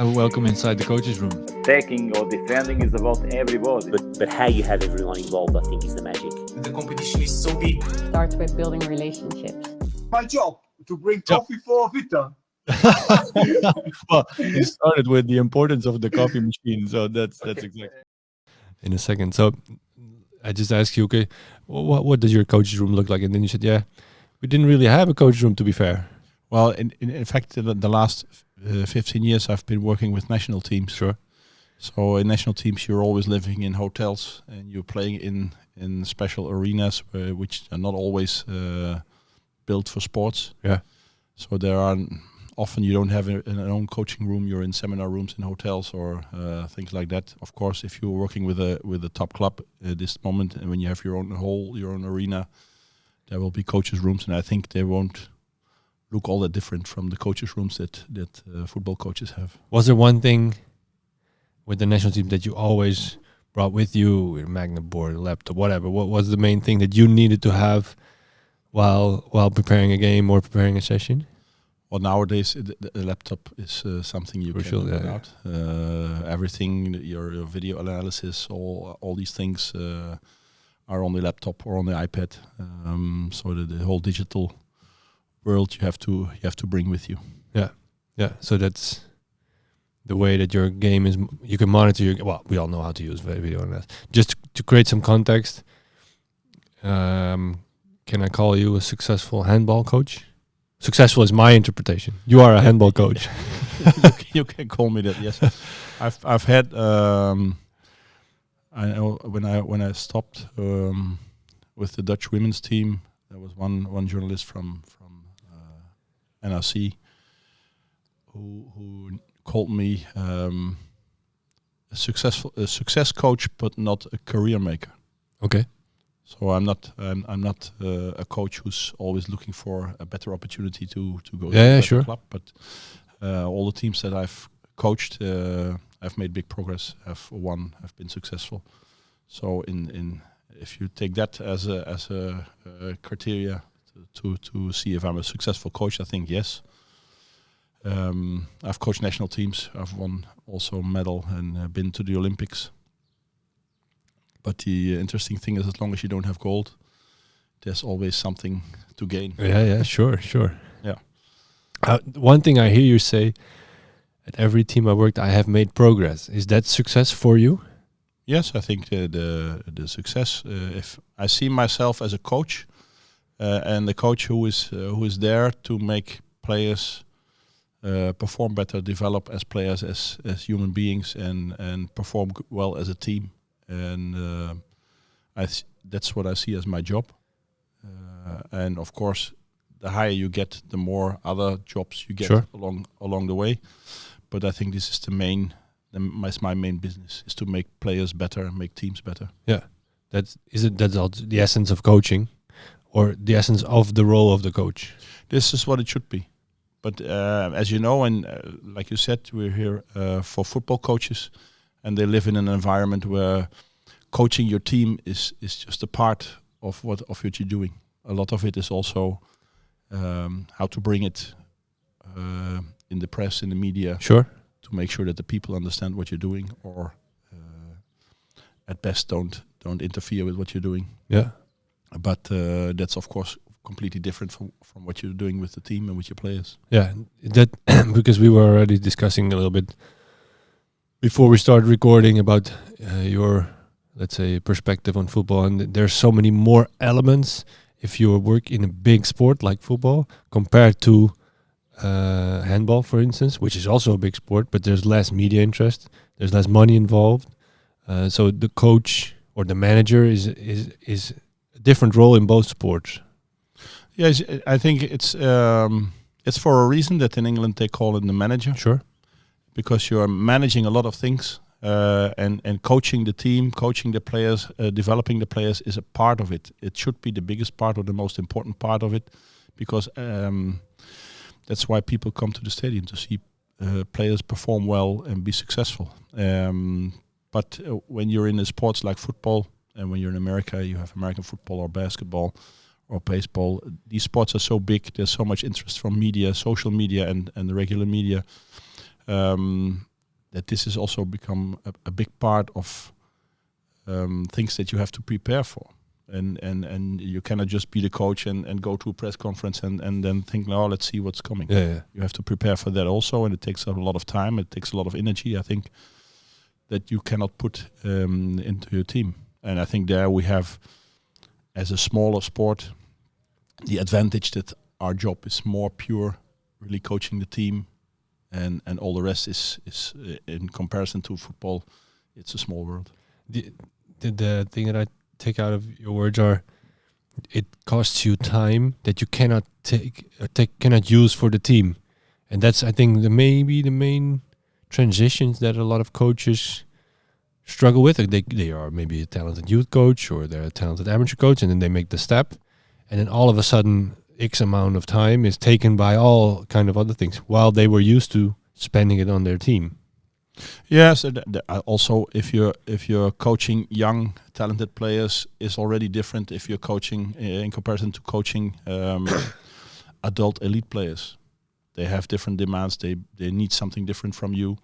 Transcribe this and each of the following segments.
Welcome inside the coaches' room. Attacking or defending is about everybody. But how you have everyone involved, I think, is the magic. The competition is so big. Starts with building relationships. My job to bring coffee for Vita. Well, it started with the importance of the coffee machine, so that's exactly. In a second, so I just asked you, okay, what does your coach's room look like? And then you said, yeah, we didn't really have a coach's room, to be fair. Well, in fact, the last 15 years I've been working with national teams. Sure. So in national teams, you're always living in hotels and you're playing in special arenas which are not always built for sports. Yeah. So there are often you don't have an own coaching room. You're in seminar rooms in hotels or things like that. Of course, if you're working with a top club at this moment, and when you have your own hall, your own arena, there will be coaches' rooms, and I think they won't look all that different from the coaches' rooms that football coaches have. Was there one thing with the national team that you always brought with you, your magnet board, laptop, whatever? What was the main thing that you needed to have while preparing a game or preparing a session? Well, nowadays the laptop is something you Crucial, can without. Everything, your video analysis, all these things are on the laptop or on the iPad. So the whole digital world you have to bring with you. Yeah. So that's the way that your game is. You can monitor your. Well, we all know how to use video analysis. Just to create some context, can I call you a successful handball coach? Successful is my interpretation. You are a handball coach. You can call me that. Yes, I've had. I know when I stopped with the Dutch women's team, there was one journalist from NRC who called me a success coach, but not a career maker. Okay. So I'm not a coach who's always looking for a better opportunity to go to a better club. But all the teams that I've coached, I've made big progress. I've won. I've been successful. So if you take that as a criteria to see if I'm a successful coach, I think yes. I've coached national teams. I've won also a medal and been to the Olympics. But the interesting thing is, as long as you don't have gold, there's always something to gain. Yeah, sure. Yeah. One thing I hear you say, at every team I worked, I have made progress. Is that success for you? Yes, I think the success. If I see myself as a coach, and the coach who is there to make players perform better, develop as players, as human beings, and perform well as a team. And that's what I see as my job. And of course, the higher you get, the more other jobs you get along the way. But I think this is my main business, is to make players better and make teams better. Yeah, that's also the essence of coaching, or the essence of the role of the coach. This is what it should be. But as you know, and like you said, we're here for football coaches, and they live in an environment where coaching your team is just a part of what you're doing. A lot of it is also how to bring it in the press, in the media, to make sure that the people understand what you're doing, or at best don't interfere with what you're doing. Yeah. But that's of course completely different from what you're doing with the team and with your players. Yeah, that because we were already discussing a little bit before we started recording about your, let's say, perspective on football, and there's so many more elements if you work in a big sport like football compared to handball, for instance, which is also a big sport, but there's less media interest, there's less money involved. So the coach or the manager is a different role in both sports. Yes, I think it's for a reason that in England they call it the manager. Sure. Because you are managing a lot of things, and coaching the team, coaching the players, developing the players is a part of it. It should be the biggest part or the most important part of it, because that's why people come to the stadium, to see players perform well and be successful. But when you're in the sports like football, and when you're in America, you have American football or basketball or baseball. These sports are so big. There's so much interest from media, social media, and the regular media. that this has also become a big part of things that you have to prepare for. And you cannot just be the coach and go to a press conference and then think, no, let's see what's coming. Yeah. You have to prepare for that also, and it takes a lot of time. It takes a lot of energy, I think, that you cannot put into your team. And I think there we have, as a smaller sport, the advantage that our job is more pure, really coaching the team, and all the rest is in comparison to football, it's a small world. The thing that I take out of your words are, it costs you time that you cannot cannot use for the team, and that's, I think, maybe the main transitions that a lot of coaches struggle with. They are maybe a talented youth coach or they're a talented amateur coach, and then they make the step, and then all of a sudden X amount of time is taken by all kind of other things while they were used to spending it on their team. Yes, also if you're coaching young talented players is already different if you're coaching in comparison to coaching adult elite players. They have different demands. They need something different from you.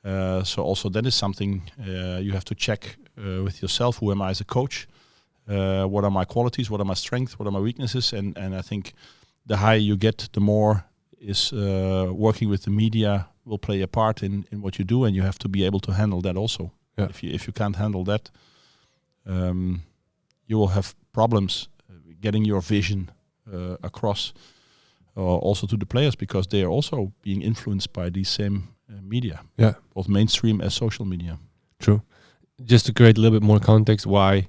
So also that is something you have to check with yourself. Who am I as a coach? What are my qualities? What are my strengths? What are my weaknesses? And I think the higher you get, the more is working with the media will play a part in what you do, and you have to be able to handle that also. Yeah. If you can't handle that, you will have problems getting your vision across also to the players, because they are also being influenced by these same media, both mainstream as social media. True. Just to create a little bit more context, why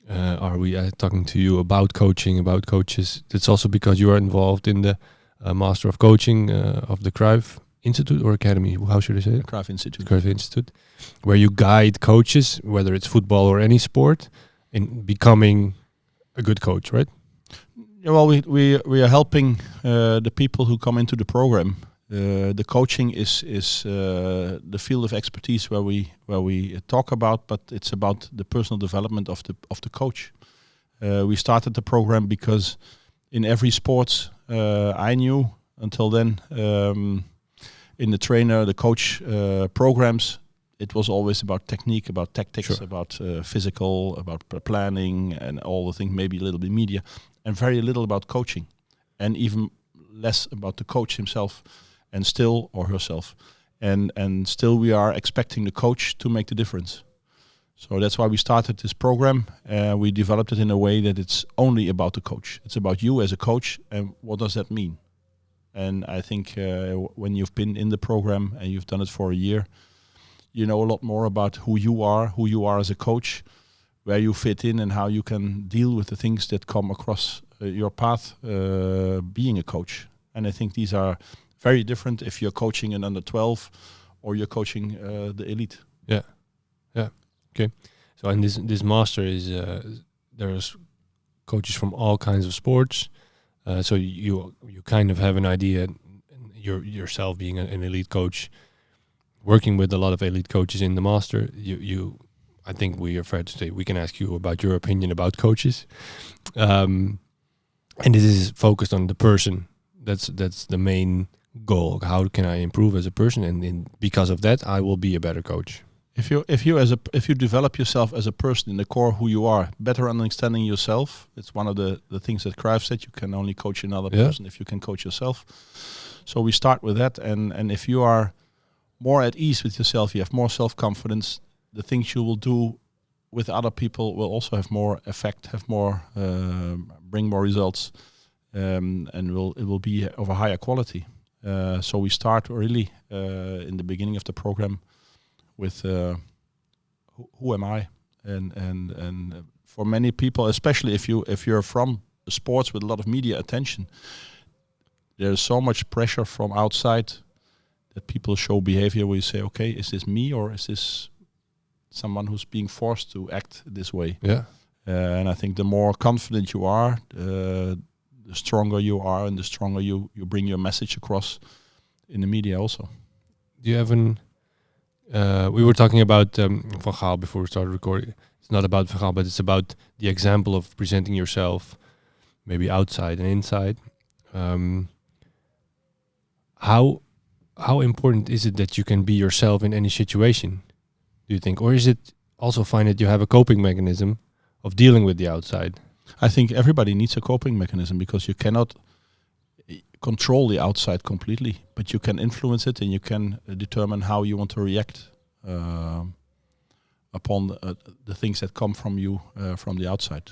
are we talking to you about coaching, about coaches? It's also because you are involved in the Master of Coaching of the Cruyff Institute or Academy. How should I say it? Cruyff Institute. Cruyff Institute, where you guide coaches, whether it's football or any sport, in becoming a good coach, right? Yeah, well, we are helping the people who come into the program. The coaching is the field of expertise where we talk about, but it's about the personal development of the coach. We started the program because in every sport I knew until then, in the trainer, the coach programs, it was always about technique, about tactics, Sure. about physical, about planning, and all the things. Maybe a little bit media, and very little about coaching, and even less about the coach himself. And still, or herself, and still we are expecting the coach to make the difference. So that's why we started this program. We developed it in a way that it's only about the coach. It's about you as a coach, and what does that mean? And I think when you've been in the program and you've done it for a year, you know a lot more about who you are as a coach, where you fit in, and how you can deal with the things that come across your path being a coach. And I think these are very different if you're coaching an under 12 or you're coaching the elite. Yeah. Okay. So, and this master is there's coaches from all kinds of sports. So you kind of have an idea. Yourself being an elite coach, working with a lot of elite coaches in the master. I think we are fair to say we can ask you about your opinion about coaches. And this is focused on the person. That's the main goal. How can I improve as a person, and because of that I will be a better coach. If you develop yourself as a person in the core who you are, better understanding yourself, it's one of the things that Cruyff said. You can only coach another person if you can coach yourself. So we start with that, and if you are more at ease with yourself, you have more self-confidence, the things you will do with other people will also have more effect, have more bring more results, and it will be of a higher quality. So we start really in the beginning of the program with who am I, and for many people, especially if you're from the sports with a lot of media attention, there's so much pressure from outside that people show behavior where you say, okay, is this me or is this someone who's being forced to act this way? Yeah. And I think the more confident you are, the stronger you are, and the stronger you bring your message across in the media also. Do you have we were talking about Van Gaal before we started recording. It's not about Van Gaal, but it's about the example of presenting yourself maybe outside and inside. How how important is it that you can be yourself in any situation, do you think? Or is it also fine that you have a coping mechanism of dealing with the outside? I think everybody needs a coping mechanism, because you cannot control the outside completely, but you can influence it, and you can determine how you want to react upon the things that come from you from the outside.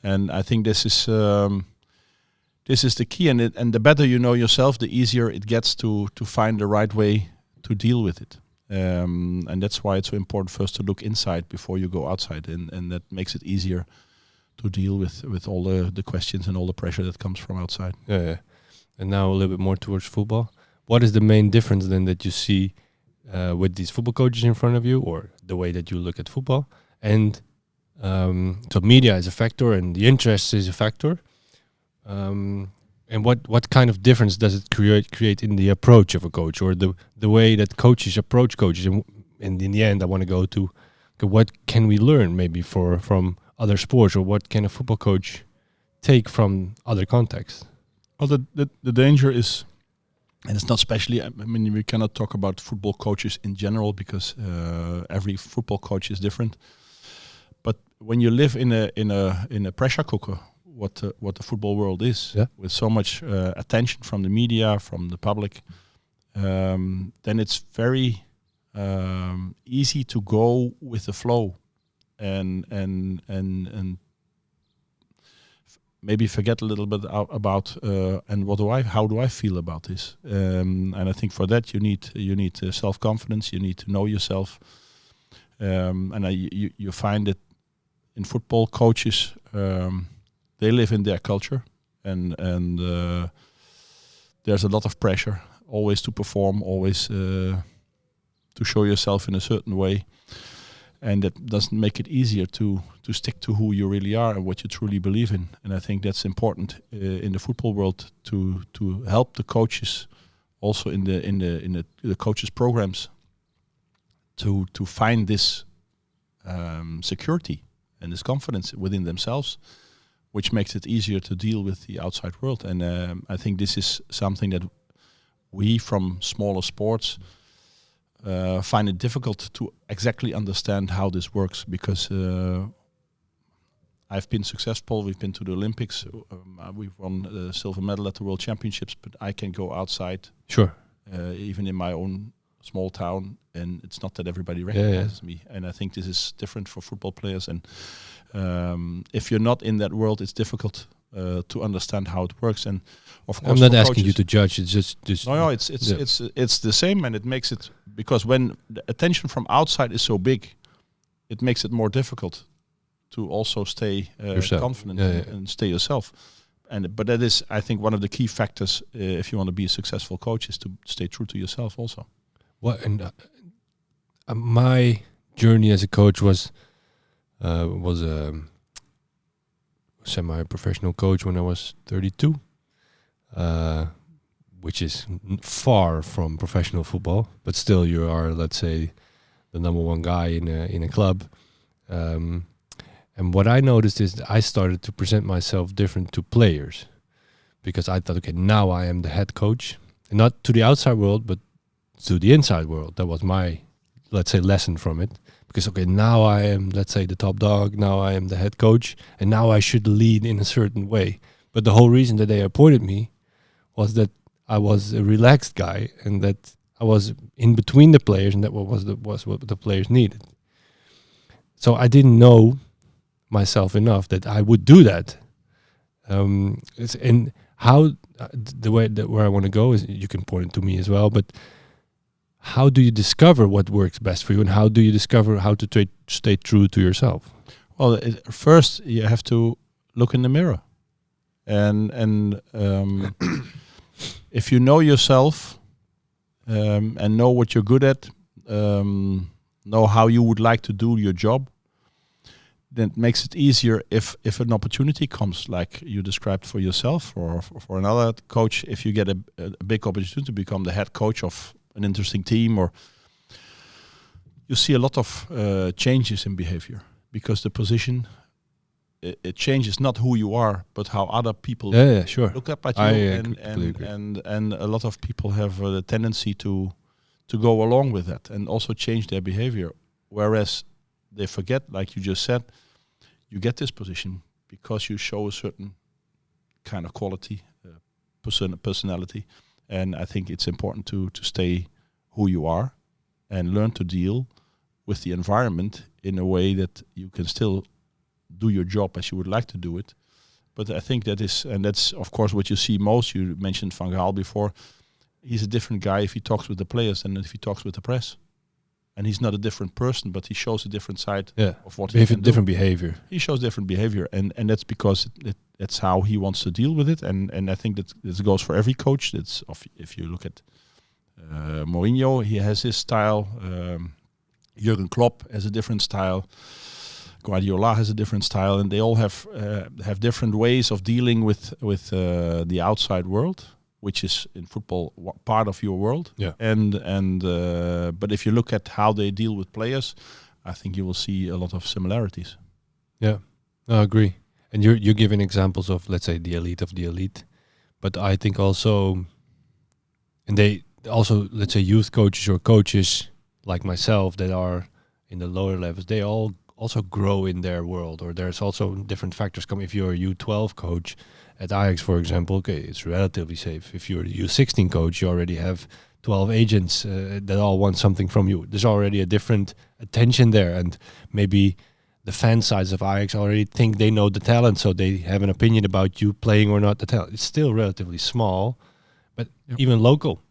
And I think this is the key. And the better you know yourself, the easier it gets to find the right way to deal with it. And that's why it's so important first to look inside before you go outside, and that makes it easier to deal with all the questions and all the pressure that comes from outside. Yeah. And now a little bit more towards football. What is the main difference then that you see with these football coaches in front of you, or the way that you look at football? And so media is a factor, and the interest is a factor. And what kind of difference does it create in the approach of a coach, or the way that coaches approach coaches? And in the end, I want to go to, okay, what can we learn maybe from other sports, or what can a football coach take from other contexts? Well, the danger is, and it's not specially, I mean, we cannot talk about football coaches in general, because every football coach is different. But when you live in a pressure cooker, what the football world is, with so much attention from the media, from the public, then it's very easy to go with the flow, and maybe forget a little bit about and how do I feel about this? And I think for that you need self-confidence. You need to know yourself, and you find that in football, coaches they live in their culture, and there's a lot of pressure always to perform, always to show yourself in a certain way, and that doesn't make it easier to stick to who you really are and what you truly believe in. And I think that's important in the football world, to help the coaches also in the coaches programs to find this security and this confidence within themselves, which makes it easier to deal with the outside world. And I think this is something that we from smaller sports find it difficult to exactly understand how this works, because I've been successful. We've been to the Olympics. We've won the silver medal at the World Championships, but I can go outside, Sure, even in my own small town, and it's not that everybody recognizes me. And I think this is different for football players. And if you're not in that world, it's difficult to understand how it works. And of course, I'm not asking you to judge. It's just no. It's the same, and it makes it, because when the attention from outside is so big, it makes it more difficult to also stay confident and stay yourself. But that is, I think, one of the key factors if you want to be a successful coach, is to stay true to yourself also. What and my journey as a coach was a semi-professional coach when I was 32, which is far from professional football, but still you are, let's say, the number one guy in a club. And what I noticed is that I started to present myself different to players, because I thought, okay, now I am the head coach, and not to the outside world, but to the inside world. That was my, let's say, lesson from it. Because, okay, now I am, let's say, the top dog, now I am the head coach, and now I should lead in a certain way. But the whole reason that they appointed me was that I was a relaxed guy, and that I was in between the players, and that was what the players needed. So I didn't know myself enough that I would do that. And how the way that where I want to go is, you can point it to me as well, but how do you discover what works best for you, and how do you discover how to stay true to yourself? Well, first you have to look in the mirror, and if you know yourself and know what you're good at, know how you would like to do your job, then it makes it easier if an opportunity comes, like you described for yourself or for another coach. If you get a big opportunity to become the head coach of an interesting team, or you see a lot of changes in behavior, because the position it changes not who you are, but how other people Yeah, sure. look up at you. I completely agree. And a lot of people have the tendency to go along with that and also change their behavior. Whereas they forget, like you just said, you get this position because you show a certain kind of quality, personality. And I think it's important to stay who you are and learn to deal with the environment in a way that you can still do your job as you would like to do it. But I think that's of course what you see most. You mentioned Van Gaal before. He's a different guy if he talks with the players than if he talks with the press. And he's not a different person, but he shows a different side of what he can different do. behavior. He shows different behavior, and that's because that's how he wants to deal with it. And I think that this goes for every coach. That's if you look at Mourinho, he has his style. Jurgen Klopp has a different style. Guardiola has a different style, and they all have different ways of dealing with the outside world, which is in football part of your world. Yeah. And but if you look at how they deal with players, I think you will see a lot of similarities. Yeah, I agree. And you're giving examples of, let's say, the elite, but I think also, and they also, let's say, youth coaches or coaches like myself that are in the lower levels, they all also grow in their world, or there's also different factors come. If you're a U12 coach at Ajax, for example, okay, it's relatively safe. If you're a U16 coach, you already have 12 agents that all want something from you. There's already a different attention there, and maybe the fan sides of Ajax already think they know the talent, so they have an opinion about you playing or not the talent. It's still relatively small, but even local.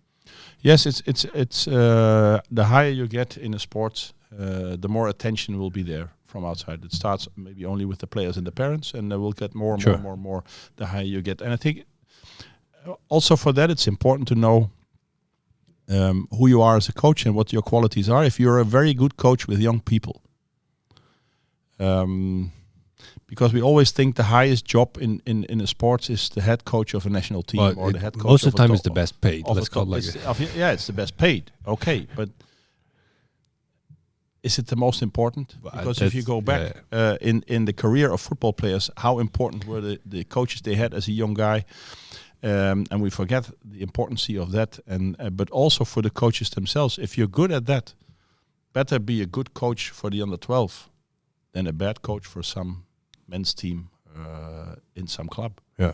Yes, it's the higher you get in a sport, the more attention will be there from outside. It starts maybe only with the players and the parents, and they will get more and more the higher you get. And I think also for that, it's important to know who you are as a coach and what your qualities are. If you're a very good coach with young people, because we always think the highest job in a sports is the head coach of a national team, or the head coach. Most of the time, it's the best paid. Let's call it like that. Yeah, it's the best paid. Okay, but is it the most important? Because if you go back in the career of football players, how important were the coaches they had as a young guy? And we forget the importance of that. And but also for the coaches themselves, if you're good at that, better be a good coach for the under 12 than a bad coach for some men's team in some club. Yeah.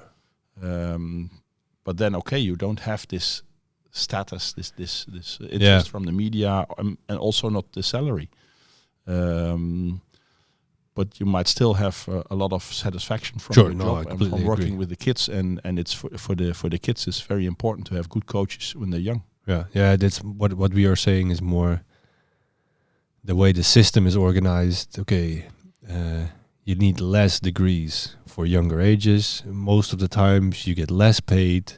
But then, okay, you don't have this status, this interest from the media, and also not the salary. But you might still have a lot of satisfaction from your job and from working with the kids, and it's for the kids. It's very important to have good coaches when they're young. Yeah. That's what we are saying is more the way the system is organized. Okay, you need less degrees for younger ages. Most of the times you get less paid.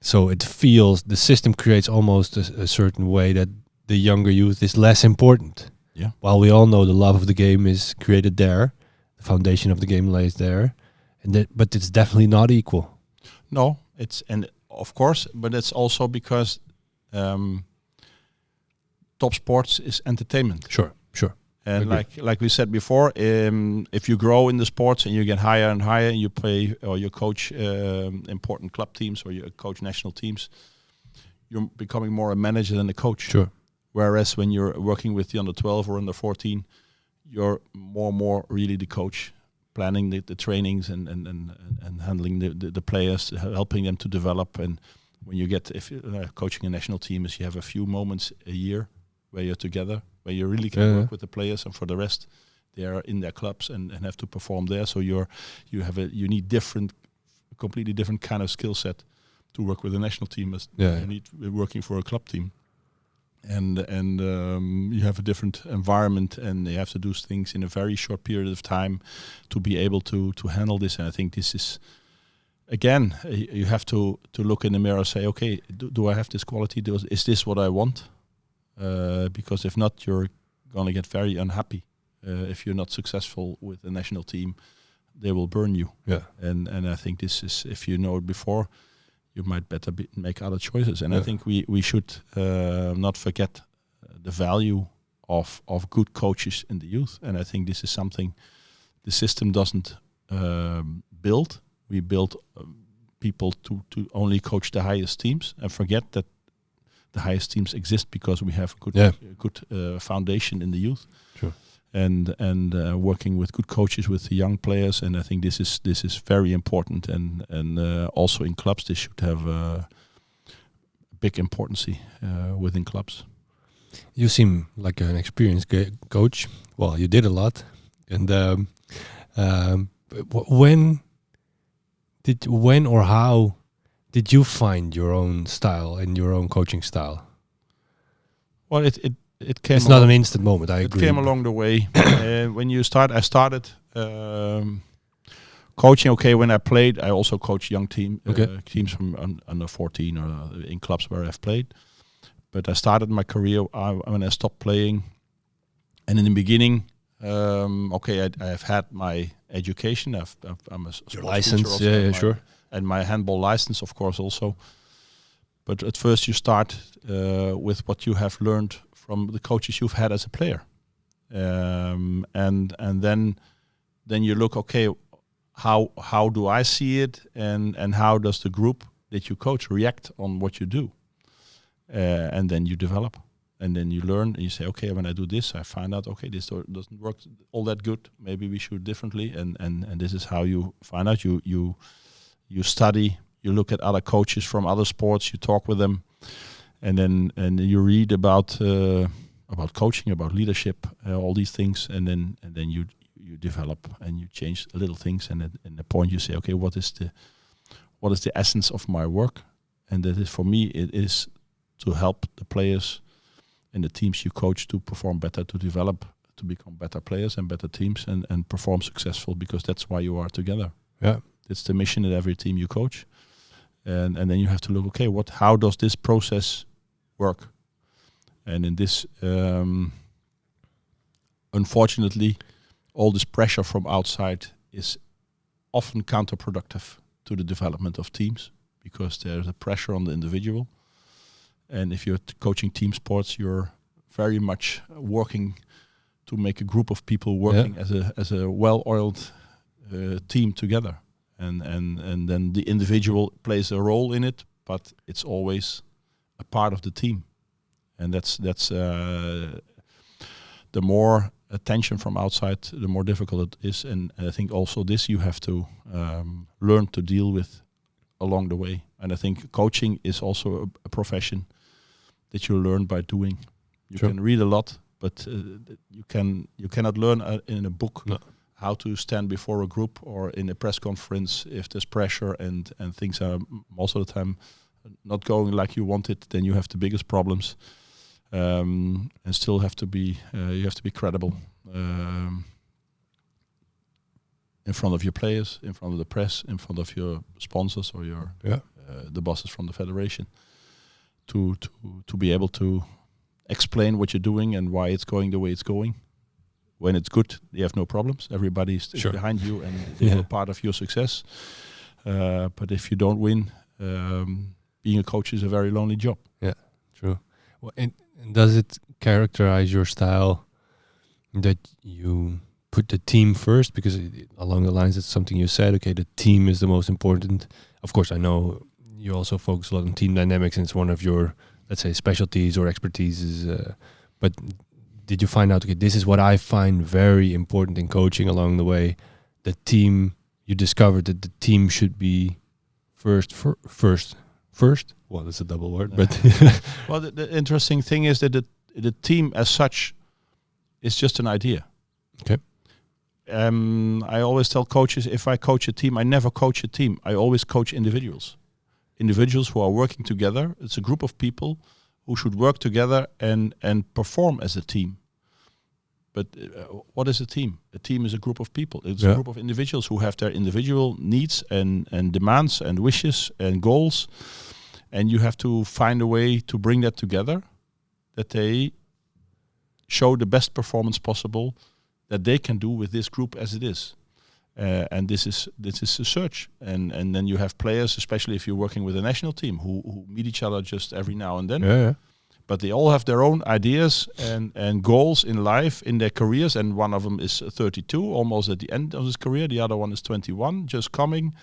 So it feels, the system creates almost a certain way that the younger youth is less important. Yeah. While we all know the love of the game is created there, the foundation of the game lays there, but it's definitely not equal. No, and of course, but it's also because top sports is entertainment. Sure. And like we said before, if you grow in the sports and you get higher and higher, and you play or you coach important club teams or you coach national teams, you're becoming more a manager than a coach. Sure. Whereas when you're working with the under 12 or under 14, you're more really the coach, planning the trainings and handling the players, helping them to develop. And when you get, if you're coaching a national team, is you have a few moments a year where you're together, where you really can work with the players, and for the rest, they are in their clubs and have to perform there. So you need completely different kind of skill set to work with a national team as you need working for a club team. And you have a different environment, and you have to do things in a very short period of time to be able to handle this. And I think this is, again, you have to look in the mirror and say, okay, do I have this quality? Is this what I want? Because if not, you're going to get very unhappy. If you're not successful with the national team, they will burn you. Yeah. And I think this is, if you know it before, you might better make other choices. And I think we should not forget the value of good coaches in the youth. And I think this is something the system doesn't build. We build people to only coach the highest teams and forget that the highest teams exist because we have a good foundation in the youth. Sure. And working with good coaches with the young players, and I think this is very important. And also in clubs, this should have a big importance within clubs. You seem like an experienced coach. Well, you did a lot, and when or how did you find your own style and your own coaching style? Well, it came. It's not an instant moment. I it agree. It came along the way. When I started coaching. Okay, when I played, I also coached young teams from under 14 or in clubs where I've played. But I started my career when I stopped playing, and in the beginning, I have had my education. I'm a your sports license, teacher also, sure, and my handball license, of course, also. But at first, you start with what you have learned from the coaches you've had as a player, and then you look, okay, how do I see it, and how does the group that you coach react on what you do, and then you develop. And then you learn, and you say, okay, when I do this, I find out, okay, this doesn't work all that good. Maybe we should differently. And this is how you find out. You study, you look at other coaches from other sports, you talk with them, and you read about coaching, about leadership, all these things, and then you develop and you change little things. And at the point you say, okay, what is the essence of my work? And that is, for me, it is to help the players and the teams you coach to perform better, to develop, to become better players and better teams, and perform successful, because that's why you are together. Yeah, it's the mission at every team you coach, and then you have to look, okay, how does this process work? And in this, unfortunately, all this pressure from outside is often counterproductive to the development of teams, because there's a pressure on the individual. And if you're coaching team sports, you're very much working to make a group of people working as a well-oiled team together. And then the individual plays a role in it, but it's always a part of the team. And that's the more attention from outside, the more difficult it is. And I think also this you have to learn to deal with along the way. And I think coaching is also a profession that you learn by doing. You can read a lot, but you cannot learn in a book how to stand before a group or in a press conference. If there's pressure and things are most of the time not going like you want it, then you have the biggest problems, and still have to be you have to be credible in front of your players, in front of the press, in front of your sponsors or your the bosses from the federation, to be able to explain what you're doing and why it's going the way it's going. When it's good, you have no problems. Everybody's behind you and they're part of your success. But if you don't win, being a coach is a very lonely job. Yeah, true. Well, and does it characterize your style that you put the team first? Because along the lines, it's something you said, okay, the team is the most important. Of course, I know you also focus a lot on team dynamics, and it's one of your, let's say, specialties or expertises. But did you find out, okay, this is what I find very important in coaching along the way? The team, you discovered that the team should be first. Well, that's a double word, but well, the interesting thing is that the team as such is just an idea. Okay. I always tell coaches, if I coach a team, I never coach a team. I always coach individuals who are working together. It's a group of people who should work together and perform as a team. But what is a team? A team is a group of people. It's a group of individuals who have their individual needs and demands and wishes and goals. And you have to find a way to bring that together, that they show the best performance possible that they can do with this group as it is. And this is a search. And then you have players, especially if you're working with a national team, who meet each other just every now and then. Yeah. but they all have their own ideas and goals in life, in their careers. And one of them is 32, almost at the end of his career. The other one is 21, just coming.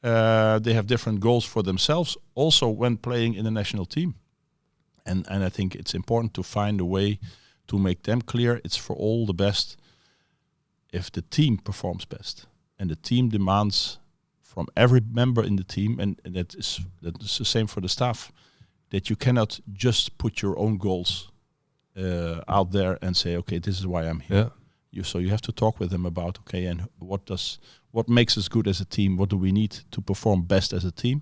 They have different goals for themselves, also when playing in the national team. And I think it's important to find a way to make them clear it's for all the best if the team performs best. And the team demands from every member in the team, and that is the same for the staff, that you cannot just put your own goals out there and say, okay, this is why I'm here. Yeah. So you have to talk with them about, okay, and what makes us good as a team? What do we need to perform best as a team?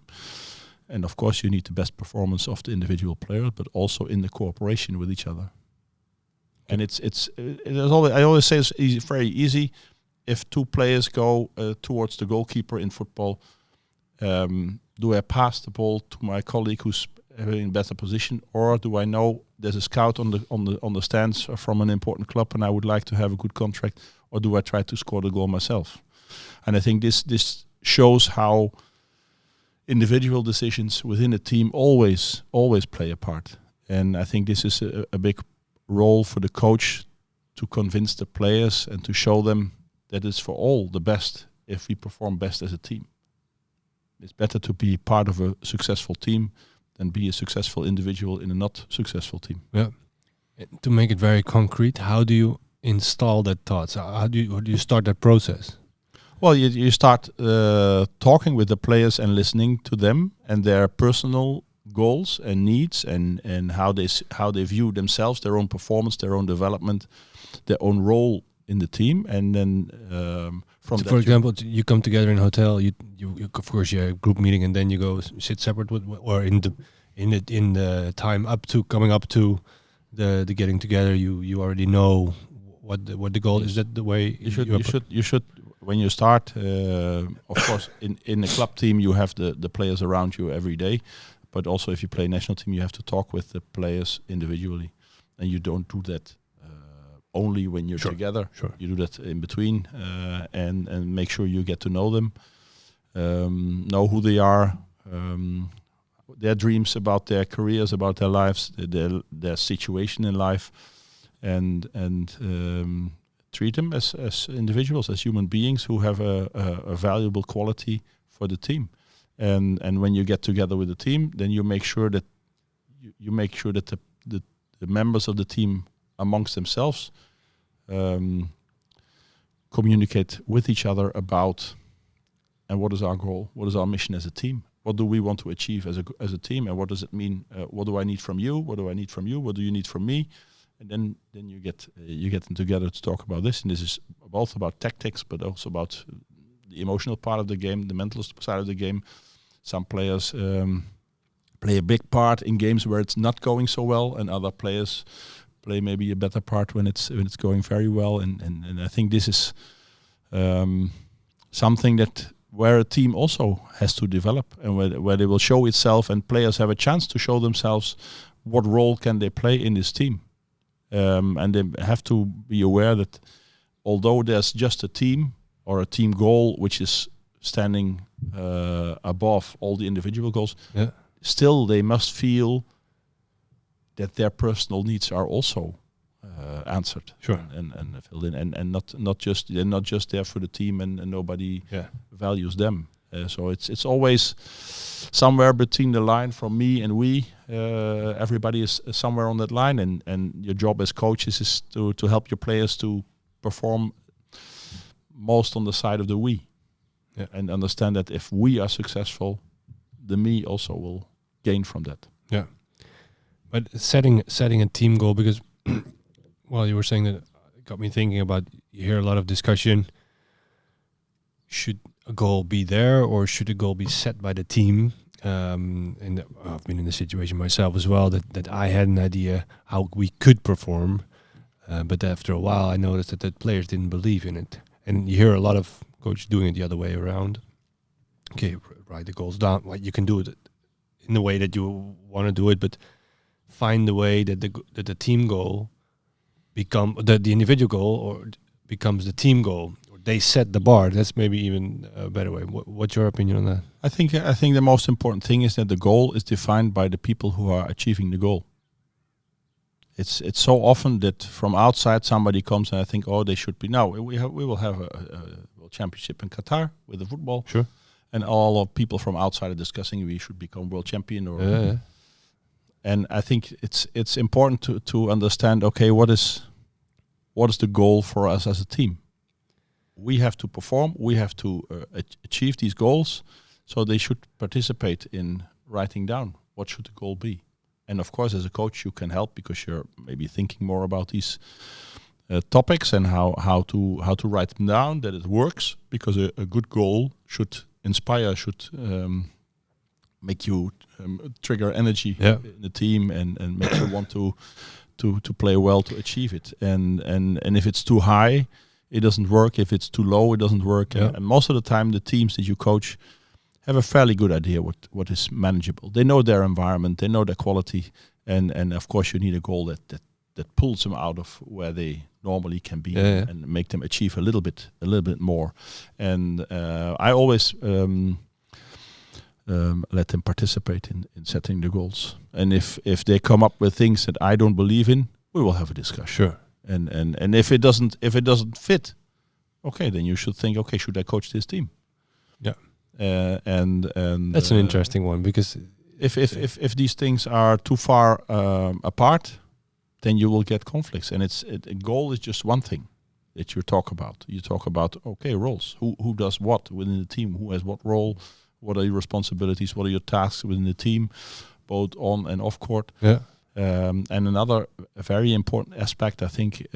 And of course, you need the best performance of the individual player, but also in the cooperation with each other. And I always say it's easy, very easy. If two players go towards the goalkeeper in football, do I pass the ball to my colleague who's in a better position, or do I know there's a scout on the stands from an important club and I would like to have a good contract, or do I try to score the goal myself? And I think this shows how individual decisions within a team always play a part. And I think this is a big role for the coach to convince the players and to show them that it's for all the best if we perform best as a team. It's better to be part of a successful team than be a successful individual in a not successful team. Yeah. To make it very concrete, how do you install that thought? So how do you start that process? Well, you start talking with the players and listening to them and their personal goals and needs and how they view themselves, their own performance, their own development, their own role in the team, and then from for example, you come together in a hotel. You of course you have a group meeting, and then you go sit separate with, or in the time coming up to the getting together. You already know what the goal is. That the way you should when you start. Of course, in a club team, you have the players around you every day. But also, if you play national team, you have to talk with the players individually, and you don't do that only when you're together. Sure. You do that in between, and make sure you get to know them, know who they are, their dreams about their careers, about their lives, their situation in life, and treat them as individuals, as human beings who have a valuable quality for the team. And when you get together with the team, then you make sure that the members of the team amongst themselves communicate with each other about, and what is our goal, what is our mission as a team, what do we want to achieve as a team, and what does it mean? What do I need from you? What do I need from you? What do you need from me? And then you get them together to talk about this. And this is both about tactics, but also about the emotional part of the game, the mental side of the game. Some players play a big part in games where it's not going so well, and other players play maybe a better part when it's going very well. And I think this is something that where a team also has to develop, and where they will show itself, and players have a chance to show themselves what role can they play in this team. And they have to be aware that although there's just a team or a team goal which is standing above all the individual goals, still they must feel that their personal needs are also answered, and filled in, and not just they're not just there for the team, and nobody values them. So it's always somewhere between the line from me and we. Everybody is somewhere on that line, and your job as coaches is to help your players to perform most on the side of the we, and understand that if we are successful, the me also will gain from that. Yeah, but setting a team goal, because well, you were saying that, it got me thinking about, you hear a lot of discussion. Should a goal be there, or should a goal be set by the team? And I've been in the situation myself as well, that I had an idea how we could perform, but after a while I noticed that the players didn't believe in it. And you hear a lot of coaches doing it the other way around. Okay, write the goals down. Well, you can do it in the way that you want to do it, but find the way that the team goal become the individual goal, or becomes the team goal. They set the bar. That's maybe even a better way. What's your opinion on that? I think the most important thing is that the goal is defined by the people who are achieving the goal. it's so often that from outside somebody comes and I think, oh, they should be. No, we will have a World Championship in Qatar with the football. Sure. And all of people from outside are discussing we should become world champion or. Yeah. And I think it's important to understand. Okay, what is the goal for us as a team? We have to perform. We have to achieve these goals. So they should participate in writing down what should the goal be. And of course, as a coach, you can help because you're maybe thinking more about these topics and how to write them down, that it works. Because a good goal should inspire, should make you trigger energy in the team and make you want to play well to achieve it. And if it's too high, it doesn't work. If it's too low, it doesn't work. Yeah. And most of the time, the teams that you coach have a fairly good idea what is manageable. They know their environment, they know their quality, and of course you need a goal that pulls them out of where they normally can be and make them achieve a little bit more. And I always let them participate in setting the goals. And if they come up with things that I don't believe in, we will have a discussion. Sure. And if it doesn't fit, okay, then you should think, okay, should I coach this team? Yeah. And that's an interesting one, because if these things are too far apart, then you will get conflicts. And a goal is just one thing that you talk about. You talk about, okay, roles. Who does what within the team? Who has what role? What are your responsibilities? What are your tasks within the team, both on and off court? Yeah. And another very important aspect, I think,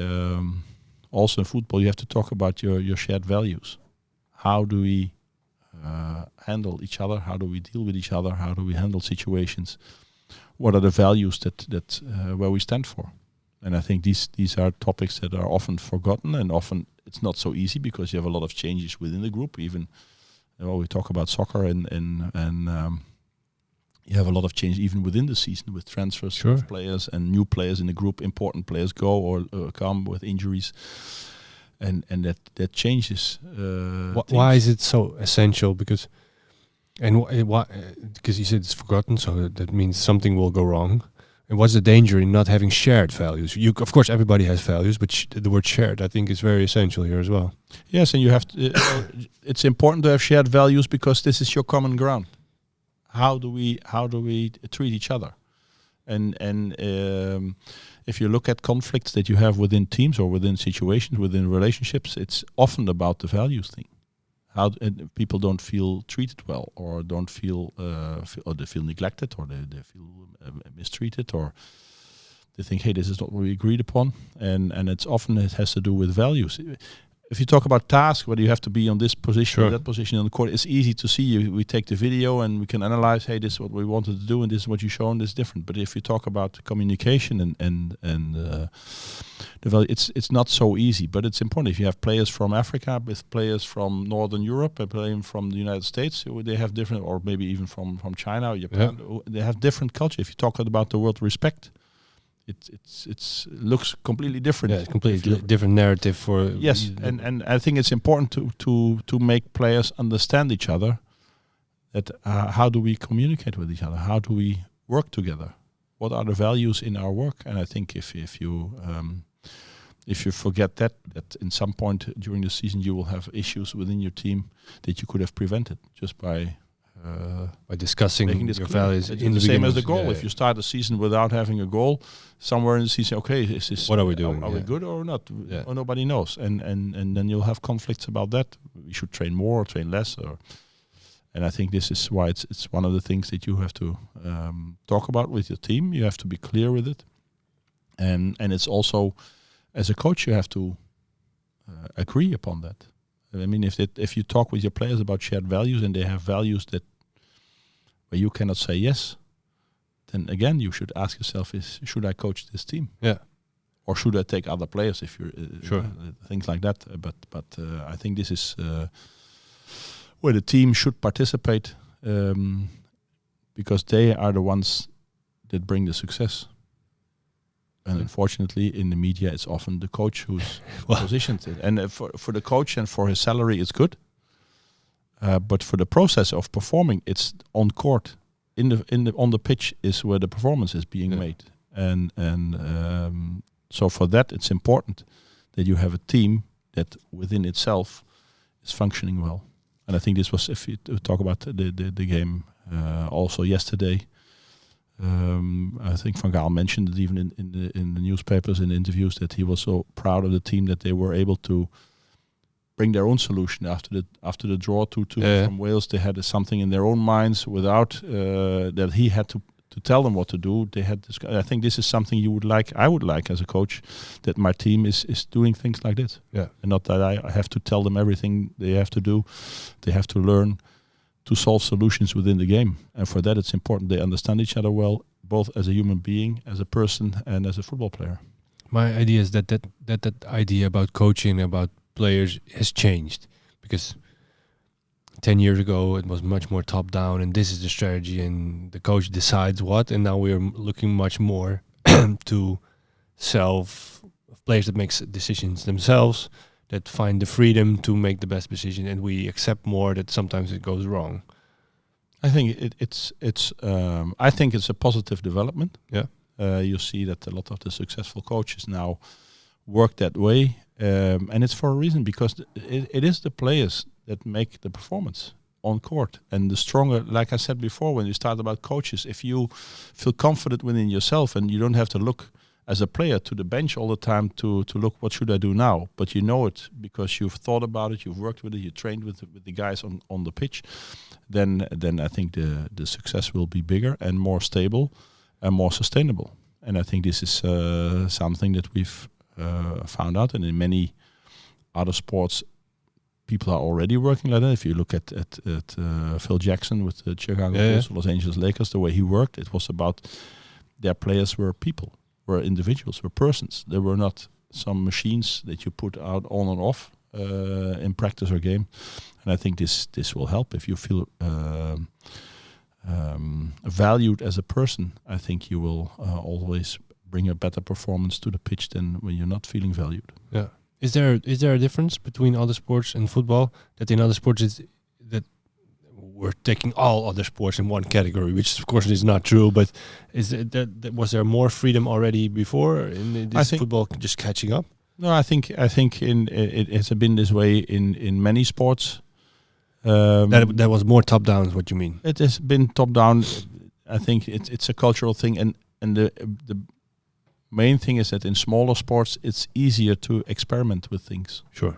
also in football, you have to talk about your shared values. How do we handle each other? How do we deal with each other? How do we handle situations? What are the values that where we stand for? And I think these are topics that are often forgotten, and often it's not so easy because you have a lot of changes within the group. Even we talk about soccer and you have a lot of change even within the season with transfers of players and new players in the group. Important players go or come with injuries, and that changes. Why is it so essential? Because because you said it's forgotten, so that means something will go wrong. And what's the danger in not having shared values? Of course, everybody has values, but the word shared, I think, is very essential here as well. Yes, and you have to. It's important to have shared values because this is your common ground. How do we treat each other? And if you look at conflicts that you have within teams or within situations, within relationships, it's often about the values thing. How people don't feel treated well, or don't feel, or they feel neglected, or they feel mistreated, or they think, hey, this is not what we agreed upon, and it's often it has to do with values. If you talk about tasks, whether you have to be on this position or that position on the court, it's easy to see. We take the video and we can analyze, hey, this is what we wanted to do and this is what you shown, this is different. But if you talk about communication and the value, it's not so easy. But it's important. If you have players from Africa with players from Northern Europe and playing from the United States, they have different, or maybe even from China or Japan, they have different culture. If you talk about the word respect, it looks completely different. Yeah, it's completely different narrative for and I think it's important to make players understand each other. That how do we communicate with each other? How do we work together? What are the values in our work? And I think if you forget that in some point during the season you will have issues within your team that you could have prevented just by discussing your values. It's the same as the goal. If you start the season without having a goal, somewhere in the season, okay, is this what are we doing? Are we good or not? Or nobody knows, and then you'll have conflicts about that. We should train more or train less, and I think this is why it's one of the things that you have to talk about with your team. You have to be clear with it, and it's also as a coach you have to agree upon that. I mean, if you talk with your players about shared values and they have values that where you cannot say yes, then again you should ask yourself: should I coach this team? Yeah, or should I take other players? If you're things like that. But I think this is where the team should participate because they are the ones that bring the success. And unfortunately, in the media, it's often the coach who's positioned it. And for the coach and for his salary, it's good. But for the process of performing, it's on court, on the pitch is where the performance is being made. and so for that it's important that you have a team that within itself is functioning well. And I think this was, if you talk about the game also yesterday, I think Van Gaal mentioned it even in the newspapers and interviews that he was so proud of the team that they were able to bring their own solution after the draw 2-2 from Wales. They had something in their own minds without that he had to tell them what to do. They had this. I think this is something you would like. I would like as a coach, that my team is doing things like this. Yeah, and not that I have to tell them everything they have to do. They have to learn to solve solutions within the game, and for that it's important they understand each other well, both as a human being, as a person, and as a football player. My idea is that idea about coaching, about players, has changed, because 10 years ago it was much more top down, and this is the strategy and the coach decides what, and now we are looking much more to players that makes decisions themselves, that find the freedom to make the best decision, and we accept more that sometimes it goes wrong. I think I think it's a positive development. Yeah, you see that a lot of the successful coaches now work that way, and it's for a reason, because it is the players that make the performance on court. And the stronger, like I said before when you start about coaches, if you feel confident within yourself and you don't have to look as a player to the bench all the time to look what should I do now, but you know it because you've thought about it, you've worked with it, you trained with the guys on the pitch, then I think the success will be bigger and more stable and more sustainable. And I think this is something that we've found out, and in many other sports people are already working like that. If you look at Phil Jackson with the Chicago Bulls, Los Angeles Lakers, the way he worked, it was about their players were people, were individuals, were persons. They were not some machines that you put out on and off in practice or game. And I think this will help. If you feel valued as a person, I think you will always bring a better performance to the pitch than when you're not feeling valued. Yeah. Is there a difference between other sports and football, that in other sports is that we're taking all other sports in one category, which of course is not true, but is it that was there more freedom already before in this football just catching up? No, I think it has been this way in many sports. That was more top down is what you mean? It has been top down. I think it's a cultural thing, and the main thing is that in smaller sports it's easier to experiment with things. Sure.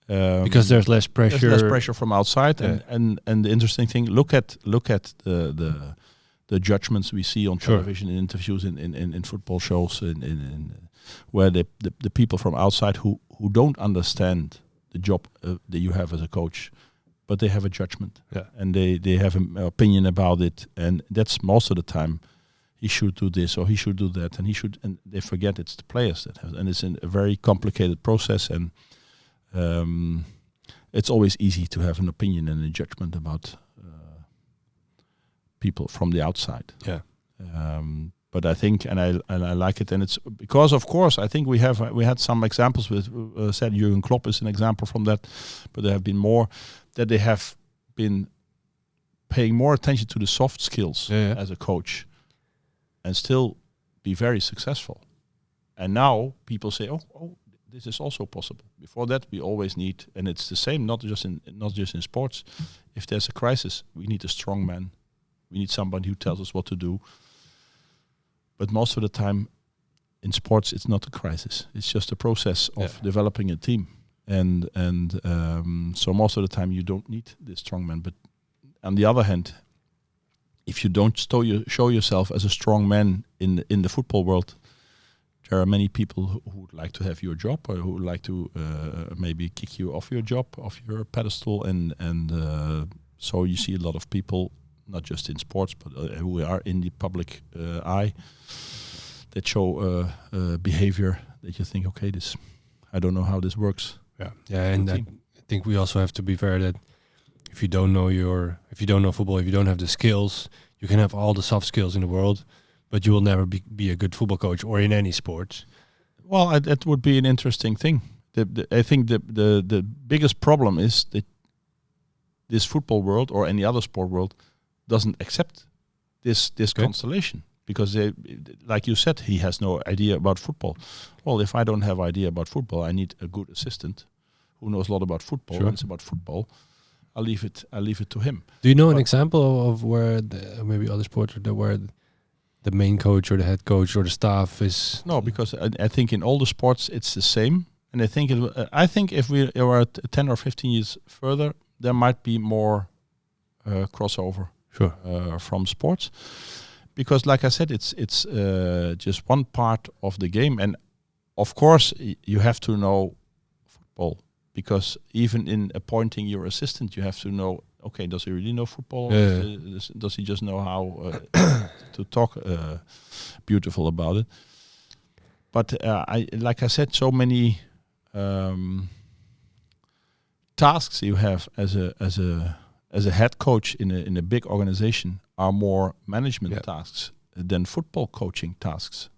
Because there's less pressure. There's less pressure from outside, and the interesting thing, look at the judgments we see on television, in interviews, in football shows, in where the people from outside who don't understand the job that you have as a coach, but they have a judgment, and they have an opinion about it, and that's most of the time. He should do this or he should do that, and they forget it's the players that have, and it's a very complicated process, and it's always easy to have an opinion and a judgment about people from the outside. Yeah. But I think, and I like it, and it's because, of course, I think we had some examples with said Jurgen Klopp is an example from that, but there have been more that they have been paying more attention to the soft skills as a coach, and still be very successful. And now people say, oh, this is also possible. Before that, we always need, and it's the same, not just in sports. If there's a crisis, we need a strong man. We need somebody who tells us what to do. But most of the time, in sports, it's not a crisis. It's just a process of developing a team. And so most of the time, you don't need this strong man. But on the other hand, if you don't show yourself as a strong man in the football world, there are many people who would like to have your job, or who would like to maybe kick you off your job, off your pedestal, and so you see a lot of people, not just in sports, but who are in the public eye, that show behavior that you think, okay, I don't know how this works. Yeah, and I think we also have to be fair that if you don't know football, if you don't have the skills, you can have all the soft skills in the world, but you will never be a good football coach or in any sports. Well, that would be an interesting thing. I think the biggest problem is that this football world or any other sport world doesn't accept this constellation, because they, like you said, he has no idea about football. Well, if I don't have idea about football, I need a good assistant who knows a lot about football. Sure. And it's about football. I leave it to him. Do you know an But- example of where maybe other sports where the main coach or the head coach or the staff is? No, because I think in all the sports it's the same, and I think if we are at 10 or 15 years further, there might be more crossover Sure. from sports, because like I said, it's just one part of the game, and of course you have to know football, because even in appointing your assistant, you have to know. Okay, does he really know football? Yeah. Does he just know how to talk beautiful about it? But like I said, so many tasks you have as a head coach in a big organization are more management tasks than football coaching tasks.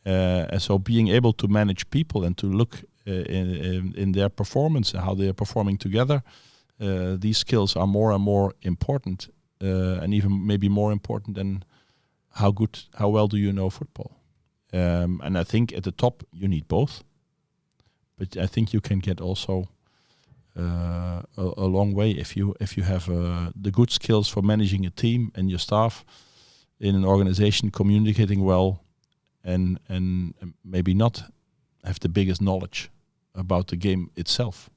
And so being able to manage people and to look in their performance and how they are performing together, these skills are more and more important, and even maybe more important than how well do you know football. And I think at the top you need both, but I think you can get also a long way if you have the good skills for managing a team and your staff in an organization, communicating well, and maybe not have the biggest knowledge about the game itself.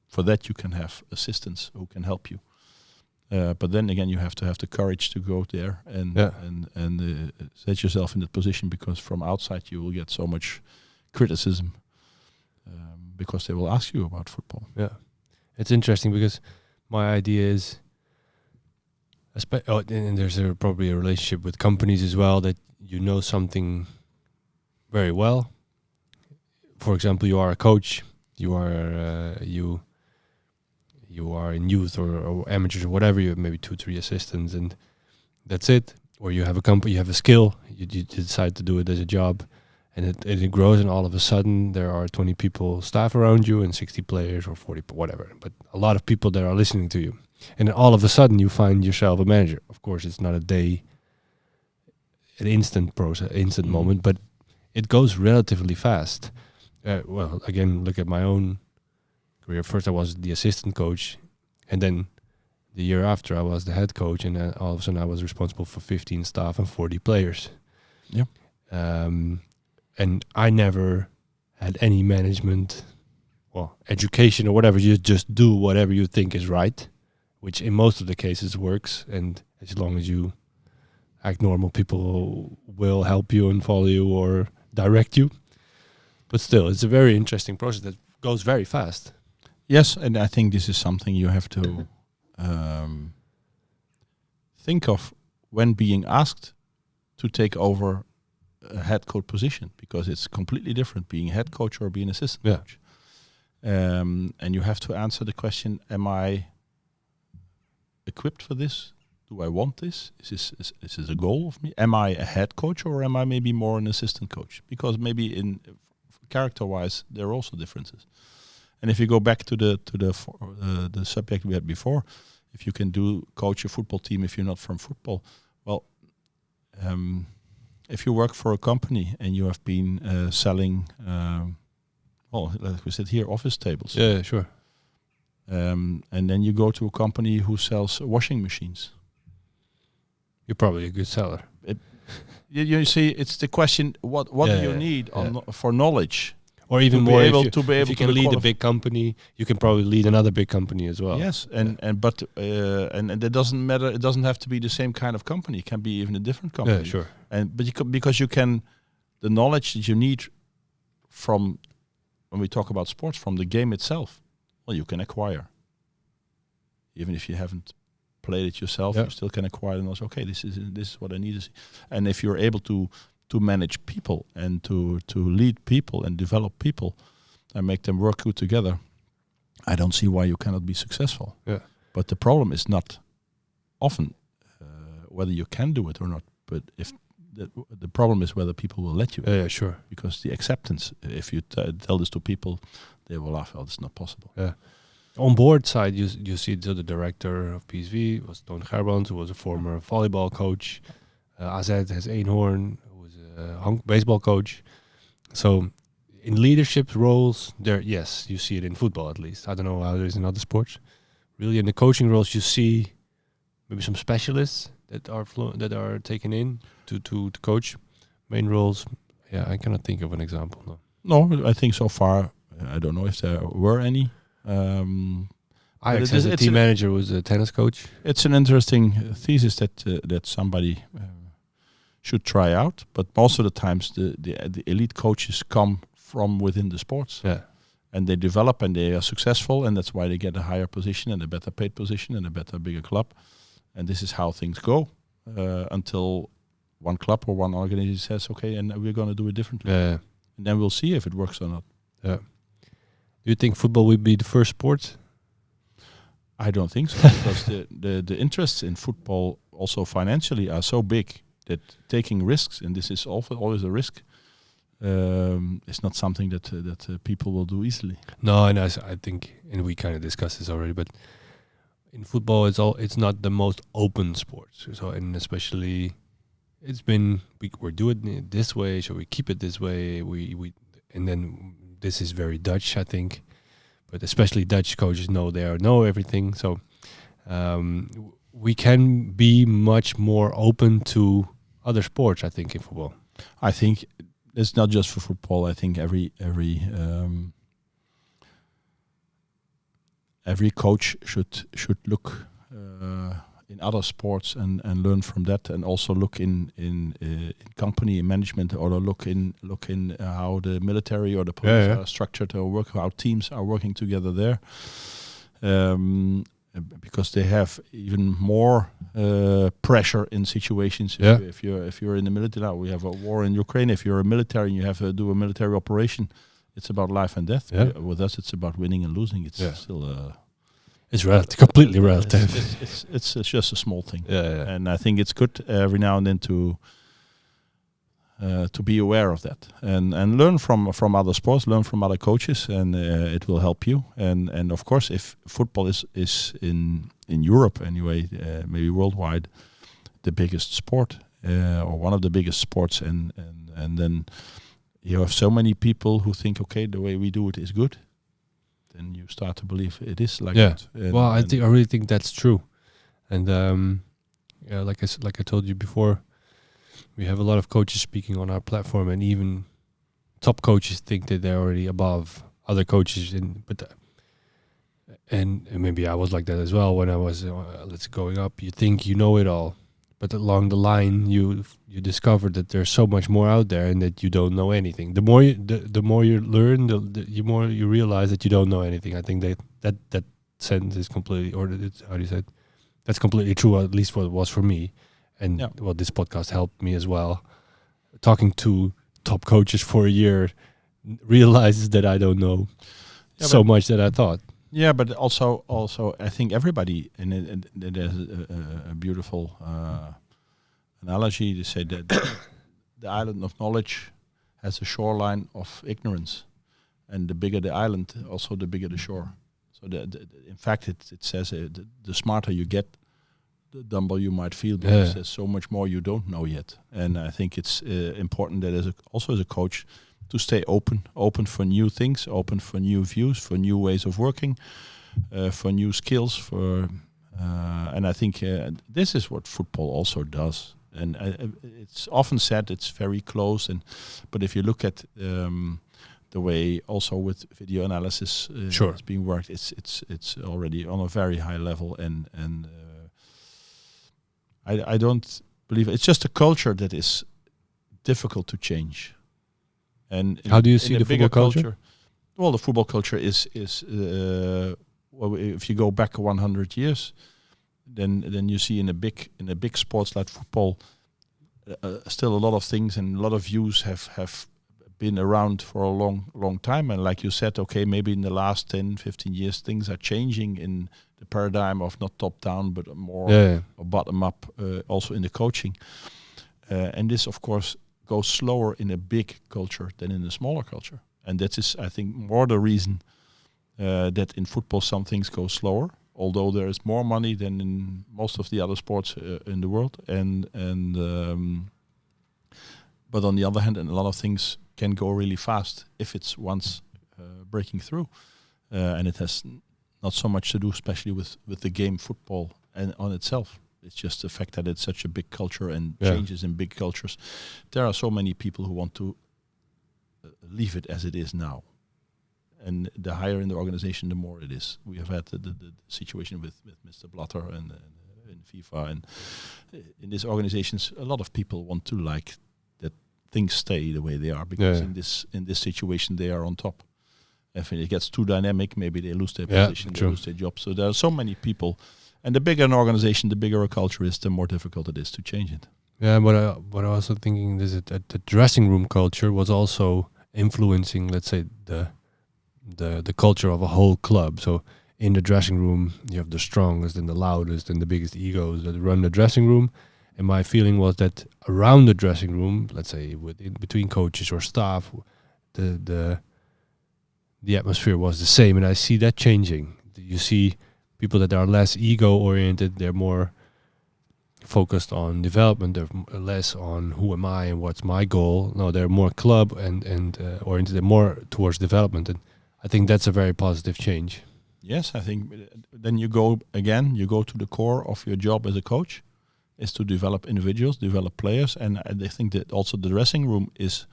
For that you can have assistants who can help you. But then again, you have to have the courage to go there and set yourself in that position, because from outside you will get so much criticism, because they will ask you about football. Yeah, it's interesting because my idea is, and there's probably a relationship with companies as well, that you know something very well. For example, you are a coach, you are you are in youth or amateurs or whatever. You have maybe 2-3 assistants, and that's it. Or you have a company, you have a skill, you decide to do it as a job, and it grows, and all of a sudden there are 20 people staff around you and 60 players or 40, whatever. But a lot of people that are listening to you, and then all of a sudden you find yourself a manager. Of course, it's not an instant process, instant moment, but it goes relatively fast. Well, again, look at my own career. First I was the assistant coach, and then the year after I was the head coach, and then all of a sudden I was responsible for 15 staff and 40 players. Yeah. And I never had any management, education or whatever. You just do whatever you think is right, which in most of the cases works. And as long as you act normal, people will help you and follow you or direct you. But still, it's a very interesting process that goes very fast. Yes, and I think this is something you have to think of when being asked to take over a head coach position, because it's completely different being a head coach or being assistant coach. And you have to answer the question, am I equipped for this? Do I want this? Is this a goal of me? Am I a head coach, or am I maybe more an assistant coach? Because maybe in character-wise, there are also differences. And if you go back to the subject we had before, if you can coach a football team if you're not from football, well, if you work for a company and you have been selling, like we said here, office tables. Yeah, sure. And then you go to a company who sells washing machines. You're probably a good seller. You see, it's the question: what do you need for knowledge, or even to more? Be able if you can lead a big company, you can probably lead another big company as well. Yes, and that doesn't matter. It doesn't have to be the same kind of company. It can be even a different company. Yeah, sure. Because you can, the knowledge that you need from, when we talk about sports, from the game itself, well, you can acquire. Even if you haven't played it yourself, you still can acquire the knowledge. Okay, this is what I need to see. And if you're able to manage people and to lead people and develop people and make them work good together, I don't see why you cannot be successful. Yeah. But the problem is not often whether you can do it or not, but if the problem is whether people will let you. Yeah, sure. Because the acceptance, if you tell this to people, they will laugh. Well, it's not possible. Yeah. On board side, you see the director of PSV was Toon Gerbrands, who was a former volleyball coach. AZ has Eenhoorn, who is a baseball coach. So in leadership roles, yes, you see it in football at least. I don't know how it is in other sports. Really, in the coaching roles, you see maybe some specialists that are taken in to coach. Main roles, I cannot think of an example. No. No, I think so far, I don't know if there were any. Ajax has a team manager who was a tennis coach. It's an interesting thesis that somebody should try out. But most of the times, the elite coaches come from within the sports. Yeah. And they develop and they are successful, and that's why they get a higher position and a better paid position and a better, bigger club. And this is how things go until one club or one organization says, okay, and we're going to do it differently. Yeah. And then we'll see if it works or not. Yeah. Do you think football will be the first sport? I don't think so, because the interests in football also financially are so big that taking risks, and this is always a risk, is not something that people will do easily. No, and I think, and we kind of discussed this already, but in football, it's not the most open sport. So, and especially, we're doing it this way, so we keep it this way. And then this is very Dutch, I think. But especially Dutch coaches know everything. So we can be much more open to other sports, I think, in football. I think it's not just for football. I think every coach should look in other sports and learn from that, and also look in company management, or look in how the military or the police are structured or work, how teams are working together there, because they have even more pressure in situations. If you're in the military now, we have a war in Ukraine. If you're a military and you have to do a military operation, it's about life and death. With us, it's about winning and losing. It's still it's relative, completely relative. It's just a small thing. Yeah. And I think it's good every now and then to be aware of that and learn from other sports, learn from other coaches, and it will help you. And of course, if football is in Europe anyway, maybe worldwide, the biggest sport or one of the biggest sports, and then you have so many people who think, okay, the way we do it is good. Then you start to believe it is like that. Well, I really think that's true, and like I told you before, we have a lot of coaches speaking on our platform, and even top coaches think that they're already above other coaches. And maybe I was like that as well when I was going up. You think you know it all, but along the line you discover that there's so much more out there, and that you don't know anything. The more you learn, the more you realize that you don't know anything. I think that sentence is completely, or how do you say it? That's completely true, at least what it was for me. And this podcast helped me as well. Talking to top coaches for a year realizes that I don't know so much that I thought. Yeah, but also I think everybody, and there's a beautiful analogy to say that the island of knowledge has a shoreline of ignorance, and the bigger the island, also the bigger the shore. So in fact, it says the smarter you get, the dumber you might feel, because there's so much more you don't know yet. And I think it's important that also as a coach, to stay open for new things, open for new views, for new ways of working, for new skills. And I think this is what football also does. And it's often said it's very close, but if you look at the way also with video analysis it's being worked, it's already on a very high level. And I don't believe it's just a culture that is difficult to change. And how do you see the football culture? Well, the football culture is well, if you go back 100 years, then you see in a big sports like football, still a lot of things and a lot of views have been around for a long time. And like you said, okay, maybe in the last 10, 15 years, things are changing in the paradigm of not top down, but more bottom up, also in the coaching. And this, of course, goes slower in a big culture than in a smaller culture. And that is, I think, more the reason that in football some things go slower. although there is more money than in most of the other sports in the world. But on the other hand, and a lot of things can go really fast if it's once breaking through, and it has not so much to do, especially with the game football and on itself. It's just the fact that it's such a big culture and changes in big cultures. There are so many people who want to leave it as it is now. And the higher in the organization, the more it is. We have had the situation with Mr. Blatter and in FIFA. And in these organizations, a lot of people want to like that things stay the way they are. Because in this situation, they are on top. If it gets too dynamic, maybe they lose their position, they lose their job. So there are so many people. And the bigger an organization, the bigger a culture is, the more difficult it is to change it. Yeah, but I was also thinking is it that the dressing room culture was also influencing, let's say, the culture of a whole club. So in the dressing room, you have the strongest and the loudest and the biggest egos that run the dressing room. And my feeling was that around the dressing room, let's say between coaches or staff, the atmosphere was the same. And I see that changing. You see people that are less ego-oriented, they're more focused on development, they're less on who am I and what's my goal. No, they're more club and oriented, they're more towards development. And I think that's a very positive change. Yes, I think then you go to the core of your job as a coach, is to develop individuals, develop players. And I think that also the dressing room is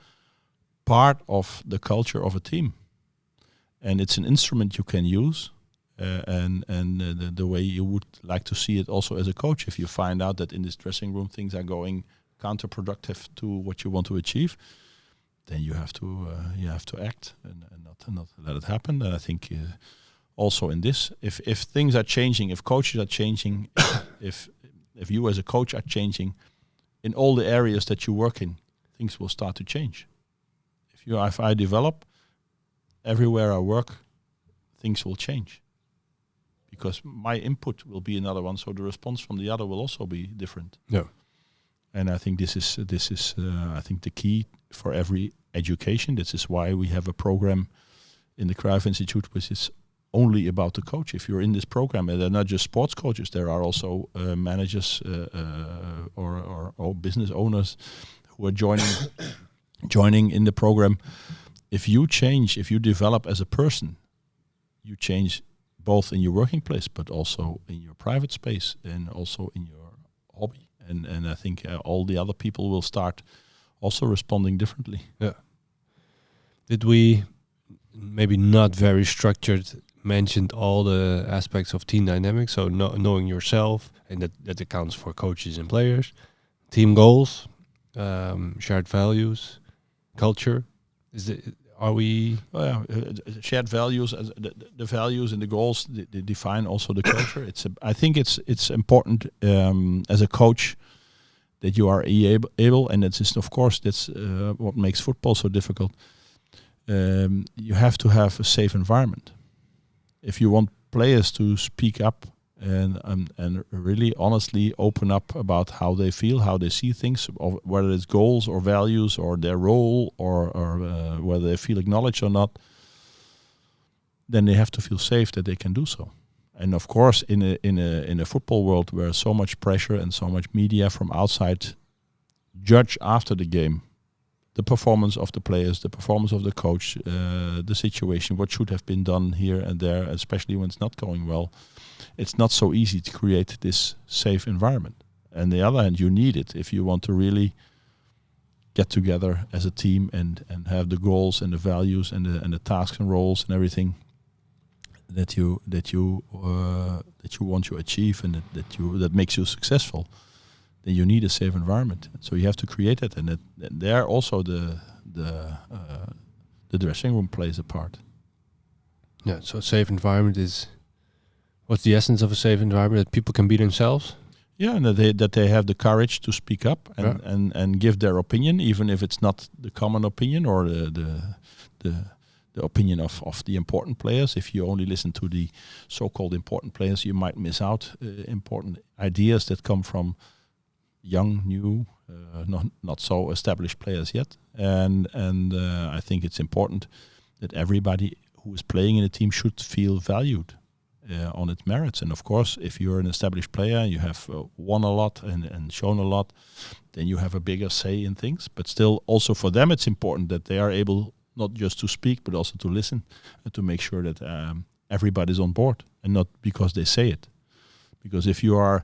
part of the culture of a team. And it's an instrument you can use. And the way you would like to see it also as a coach, if you find out that in this dressing room things are going counterproductive to what you want to achieve, then you have to act and not let it happen. And I think also in this, if things are changing, if coaches are changing, if you as a coach are changing in all the areas that you work in, things will start to change. If I develop everywhere I work, things will change. Because my input will be another one, so the response from the other will also be different. Yeah, and I think this is I think the key for every education. This is why we have a program in the Cruyff Institute, which is only about the coach. If you're in this program, and they're not just sports coaches, there are also managers or business owners who are joining in the program. If you develop as a person, you change. Both in your working place, but also in your private space and also in your hobby. And I think all the other people will start also responding differently. Yeah. Did we, maybe not very structured, mentioned all the aspects of team dynamics? So knowing yourself, and that accounts for coaches and players, team goals, shared values, culture. Are we? Shared values, the values and the goals they define also the culture. I think it's important as a coach that you are able, and that's of course that's what makes football so difficult. You have to have a safe environment. If you want players to speak up and really honestly open up about how they feel, how they see things, or whether it's goals or values or their role or whether they feel acknowledged or not, then they have to feel safe that they can do so. And of course, in a football world where so much pressure and so much media from outside judge after the game the performance of the players, the performance of the coach, the situation, what should have been done here and there, especially when it's not going well. It's not so easy to create this safe environment. On the other hand, you need it if you want to really get together as a team and have the goals and the values and the tasks and roles and everything that you want to achieve and that makes you successful. Then you need a safe environment. So you have to create it, and there also the dressing room plays a part. Yeah. So a safe environment is. What's the essence of a safe environment? That people can be themselves? Yeah, and that they have the courage to speak up and give their opinion, even if it's not the common opinion or the opinion of the important players. If you only listen to the so-called important players, you might miss out important ideas that come from young, new, not so established players yet. And I think it's important that everybody who is playing in a team should feel valued. on its merits. And of course, if you're an established player, you have won a lot and shown a lot, then you have a bigger say in things. But still, also for them, it's important that they are able not just to speak, but also to listen and to make sure that everybody's on board, and not because they say it. Because if you are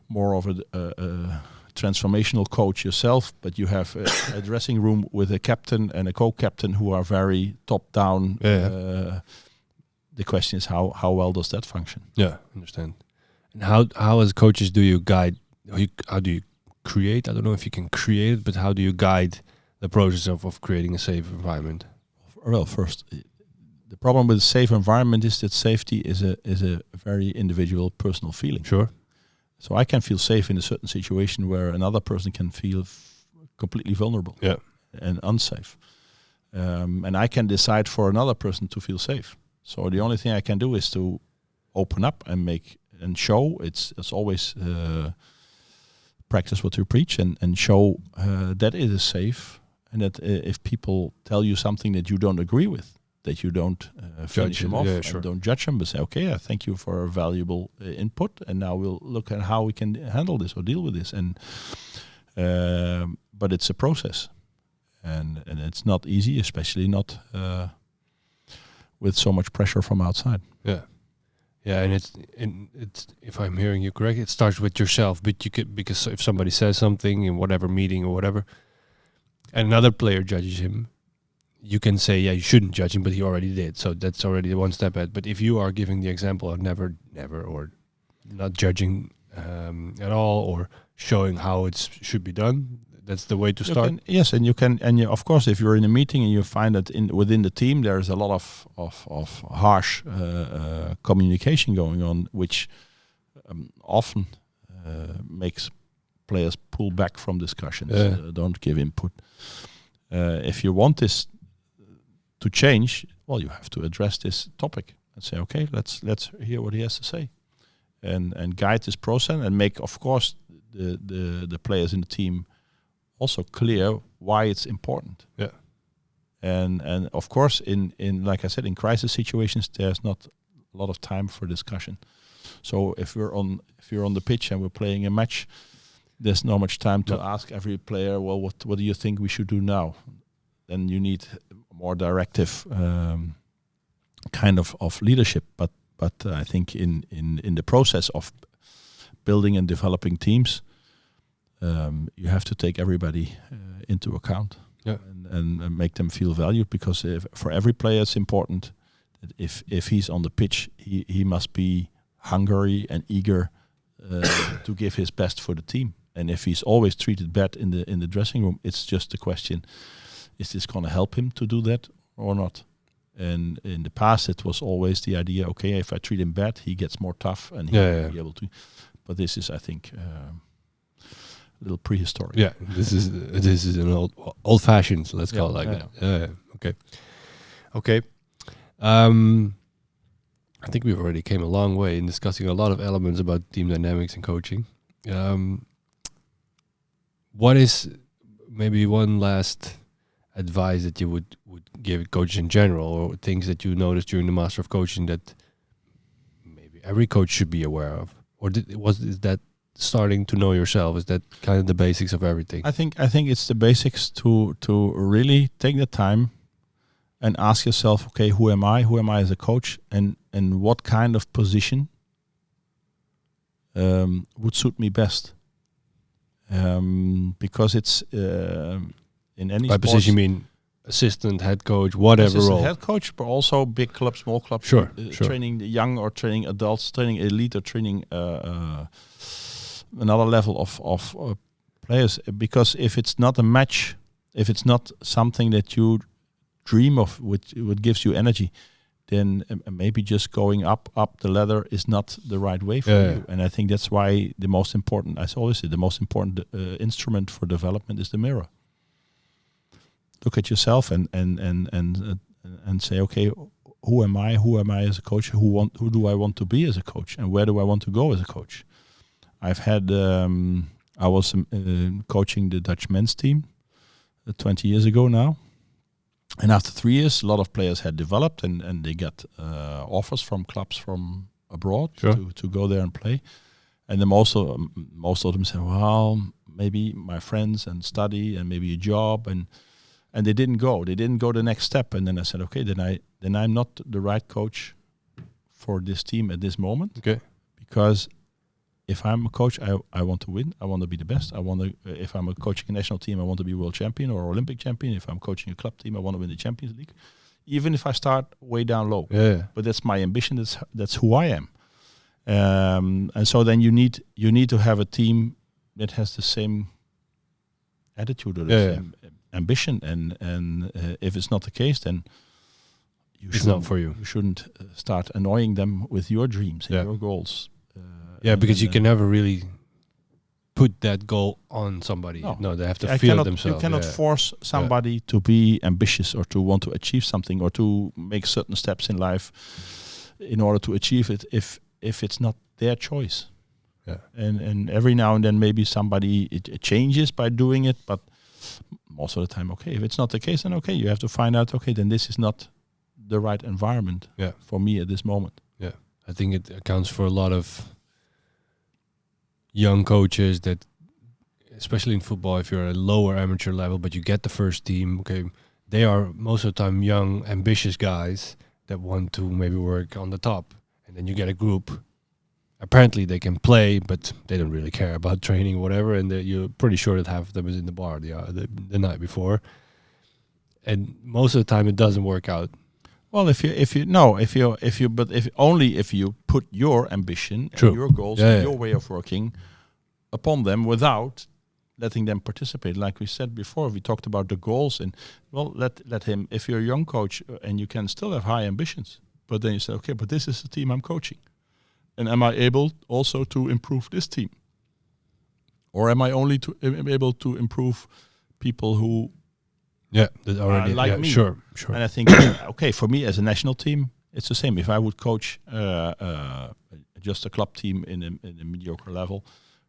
more of a transformational coach yourself, but you have a dressing room with a captain and a co-captain who are very top-down, the question is how well does that function? Yeah, understand. And how as coaches do you guide? How do you create? I don't know if you can create it, but how do you guide the process of creating a safe environment? Well, first, the problem with a safe environment is that safety is a very individual, personal feeling. Sure. So I can feel safe in a certain situation where another person can feel completely vulnerable and unsafe. And I can decide for another person to feel safe. So the only thing I can do is to open up and make and show. It's always practice what you preach and show that it is safe, and that if people tell you something that you don't agree with, that you don't finish them off and don't judge them, but say, okay, I thank you for a valuable input, and now we'll look at how we can handle this or deal with this. And but it's a process, and it's not easy, especially not with so much pressure from outside. Yeah, and it's if I'm hearing you correct, it starts with yourself. But you could, because if somebody says something in whatever meeting or whatever, and another player judges him, you can say, yeah, you shouldn't judge him, but he already did. So that's already one step ahead. But if you are giving the example of never, or not judging at all, or showing how it should be done, that's the way to start. Of course, if you're in a meeting and you find that within the team there's a lot of harsh communication going on, which often makes players pull back from discussions, don't give input. If you want this to change, well, you have to address this topic and say, okay, let's hear what he has to say, and guide this process, and make, of course, the players in the team also clear why it's important. Yeah, and of course, in like I said, in crisis situations, there's not a lot of time for discussion. So if you're on the pitch and we're playing a match, there's not much time to ask every player, well, what do you think we should do now? Then you need more directive kind of leadership. But I think in the process of building and developing teams, you have to take everybody into account and make them feel valued, because for every player it's important that if he's on the pitch, he must be hungry and eager to give his best for the team. And if he's always treated bad in the dressing room, it's just a question: is this going to help him to do that or not? And in the past, it was always the idea: okay, if I treat him bad, he gets more tough and he'll be able to. But this is, I think, a little prehistoric. Yeah, this is an old-fashioned. So let's call it like that. Okay. I think we've already came a long way in discussing a lot of elements about team dynamics and coaching. What is maybe one last advice that you would give coaches in general, or things that you noticed during the Master of Coaching that maybe every coach should be aware of? Or is that starting to know yourself? Is that kind of the basics of everything? I think it's the basics to really take the time and ask yourself, okay, who am I? Who am I as a coach? And what kind of position would suit me best? Because it's in any by position you mean assistant, head coach, whatever role. Head coach, but also big clubs, small clubs. Sure. Training the young or training adults, training elite or training another level of players. Because if it's not a match, if it's not something that you dream of, what gives you energy, then maybe just going up the ladder is not the right way for you. And I think that's why the most important, as I always say, the most important instrument for development is the mirror. Look at yourself and say, okay, who am I? Who am I as a coach? Who do I want to be as a coach? And where do I want to go as a coach? I've had I was coaching the Dutch men's team 20 years ago now. And after 3 years, a lot of players had developed and they got offers from clubs from abroad Sure. to go there and play. And then most of them said, well, maybe my friends and study and maybe a job, and they didn't go. They didn't go the next step. And then I said, okay, then I'm not the right coach for this team at this moment. Okay. Because if I'm a coach, I want to win. I want to be the best. If I'm coaching a national team, I want to be world champion or Olympic champion. If I'm coaching a club team, I want to win the Champions League. Even if I start way down low. Yeah. But that's my ambition. That's who I am. And so then you need to have a team that has the same attitude or the same ambition. And if it's not the case, then It's not for you. You shouldn't start annoying them with your dreams and your goals. Because you can never really put that goal on somebody. No, they have to feel it themselves. You cannot force somebody to be ambitious or to want to achieve something or to make certain steps in life in order to achieve it if it's not their choice. Yeah. And every now and then maybe somebody it changes by doing it, but most of the time, okay, if it's not the case, then okay, you have to find out, okay, then this is not the right environment for me at this moment. Yeah. I think it accounts for a lot of young coaches that, especially in football, if you're at a lower amateur level, but you get the first team, okay, they are most of the time young, ambitious guys that want to maybe work on the top. And then you get a group. Apparently they can play, but they don't really care about training or whatever. And you're pretty sure that half of them is in the bar the night before. And most of the time it doesn't work out. Well, if you put your ambition True. and your goals and your way of working upon them without letting them participate. Like we said before, we talked about the goals, and well, let him. If you're a young coach and you can still have high ambitions, but then you say, okay, but this is the team I'm coaching, and am I able also to improve this team, or am I only able to improve people who that already like me? Sure. And I think, okay, for me as a national team, it's the same. If I would coach just a club team in a mediocre level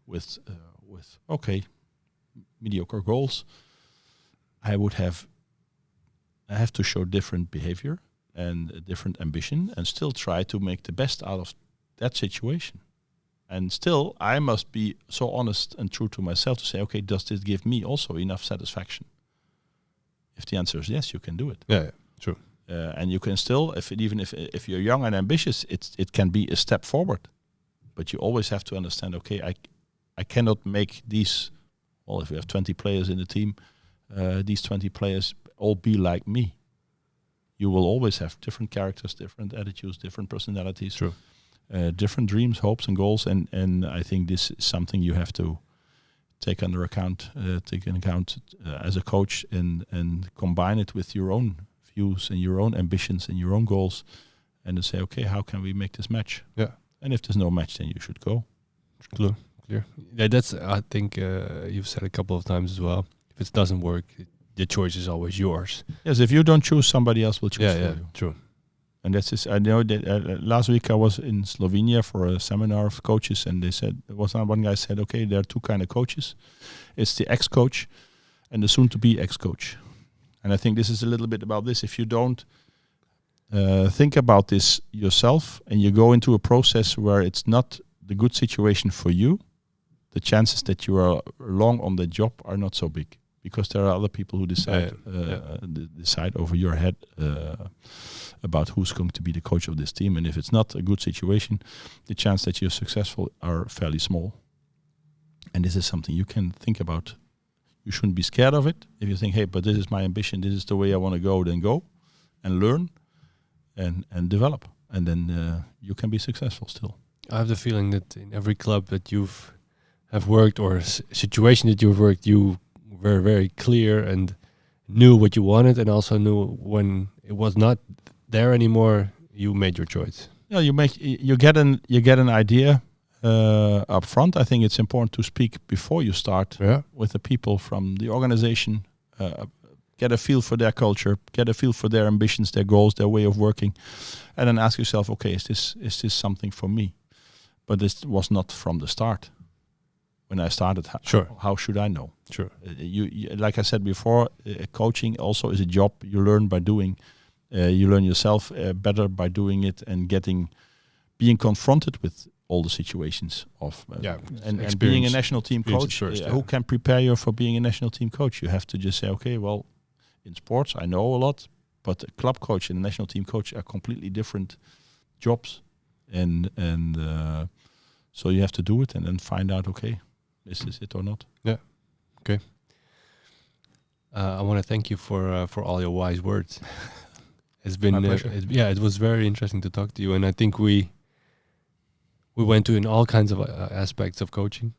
with mediocre goals, I have to show different behavior and a different ambition, and still try to make the best out of that situation. And still, I must be so honest and true to myself to say, okay, does this give me also enough satisfaction? If the answer is yes, you can do it. Yeah, true. And you can still, if you're young and ambitious, it can be a step forward. But you always have to understand, okay, I cannot make these, well, if we have 20 players in the team, these 20 players all be like me. You will always have different characters, different attitudes, different personalities, True. Different dreams, hopes, and goals. And I think this is something you have to take into account as a coach, and combine it with your own views and your own ambitions and your own goals, and to say, okay, how can we make this match? Yeah. And if there's no match, then you should go. Clear. Yeah, that's, I think you've said a couple of times as well. If it doesn't work, the choice is always yours. Yes, if you don't choose, somebody else will choose for you. True. And that's just, I know that last week I was in Slovenia for a seminar of coaches, and they said, one guy said, okay, there are two kind of coaches. It's the ex-coach and the soon-to-be ex-coach. And I think this is a little bit about this. If you don't think about this yourself, and you go into a process where it's not the good situation for you, the chances that you are long on the job are not so big, because there are other people who decide decide over your head about who's going to be the coach of this team. And if it's not a good situation, the chance that you're successful are fairly small. And this is something you can think about. You shouldn't be scared of it. If you think, hey, but this is my ambition, this is the way I want to go, then go and learn and develop. And then you can be successful still. I have the feeling that in every club that have worked, or situation that you've worked, you were very clear and knew what you wanted, and also knew when it was not there anymore, you made your choice. Yeah, you get an idea up front. I think it's important to speak before you start with the people from the organization, get a feel for their culture, get a feel for their ambitions, their goals, their way of working, and then ask yourself, okay, is this something for me? But this was not from the start. When I started, how should I know? Sure. You like I said before, coaching also is a job. You learn by doing. You learn yourself better by doing it and getting being confronted with all the situations of and being a experience. national team coach. First, Who can prepare you for being a national team coach? You have to just say, okay, well, in sports I know a lot, but a club coach and a national team coach are completely different jobs, and so you have to do it and then find out, okay, is this it or not? Yeah. Okay. I want to thank you for all your wise words. It's been My pleasure. it was very interesting to talk to you, and I think we went to in all kinds of aspects of coaching,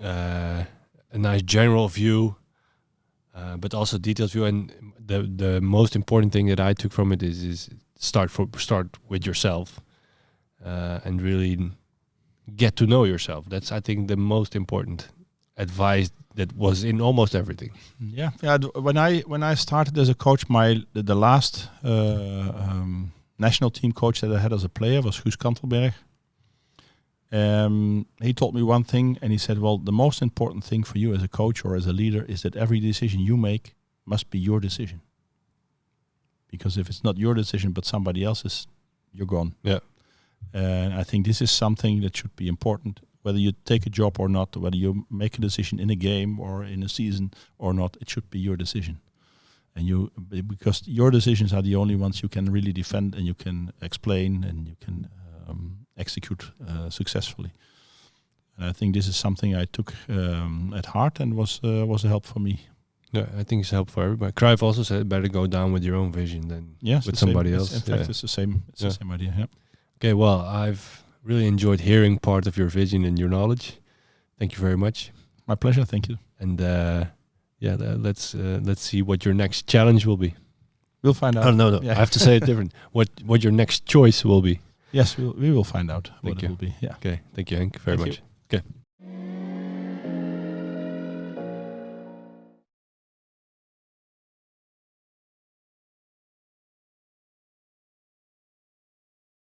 a nice general view, but also detailed view. And the most important thing that I took from it is start with yourself, and really get to know yourself. That's, I think, the most important advice that was in almost everything. Yeah. When I started as a coach, the last national team coach that I had as a player was Guus Kantelberg. He told me one thing, and he said, well, the most important thing for you as a coach or as a leader is that every decision you make must be your decision. Because if it's not your decision but somebody else's, you're gone. Yeah. And I think this is something that should be important. Whether you take a job or not, whether you make a decision in a game or in a season or not, it should be your decision. And because your decisions are the only ones you can really defend, and you can explain, and you can execute successfully. And I think this is something I took at heart, and was a help for me. Yeah, I think it's helpful for everybody. Cruyff also said, better go down with your own vision than with somebody else. In fact, it's the same. It's the same idea. Yeah. Okay, well, I've really enjoyed hearing part of your vision and your knowledge. Thank you very much. My pleasure. Thank you. And let's see what your next challenge will be. We'll find out. Oh, no. Yeah. I have to say it different. What your next choice will be. Yes, we will find out what Thank it you. will be. Yeah. Okay, thank you, Henk, very Thank much. you. Okay.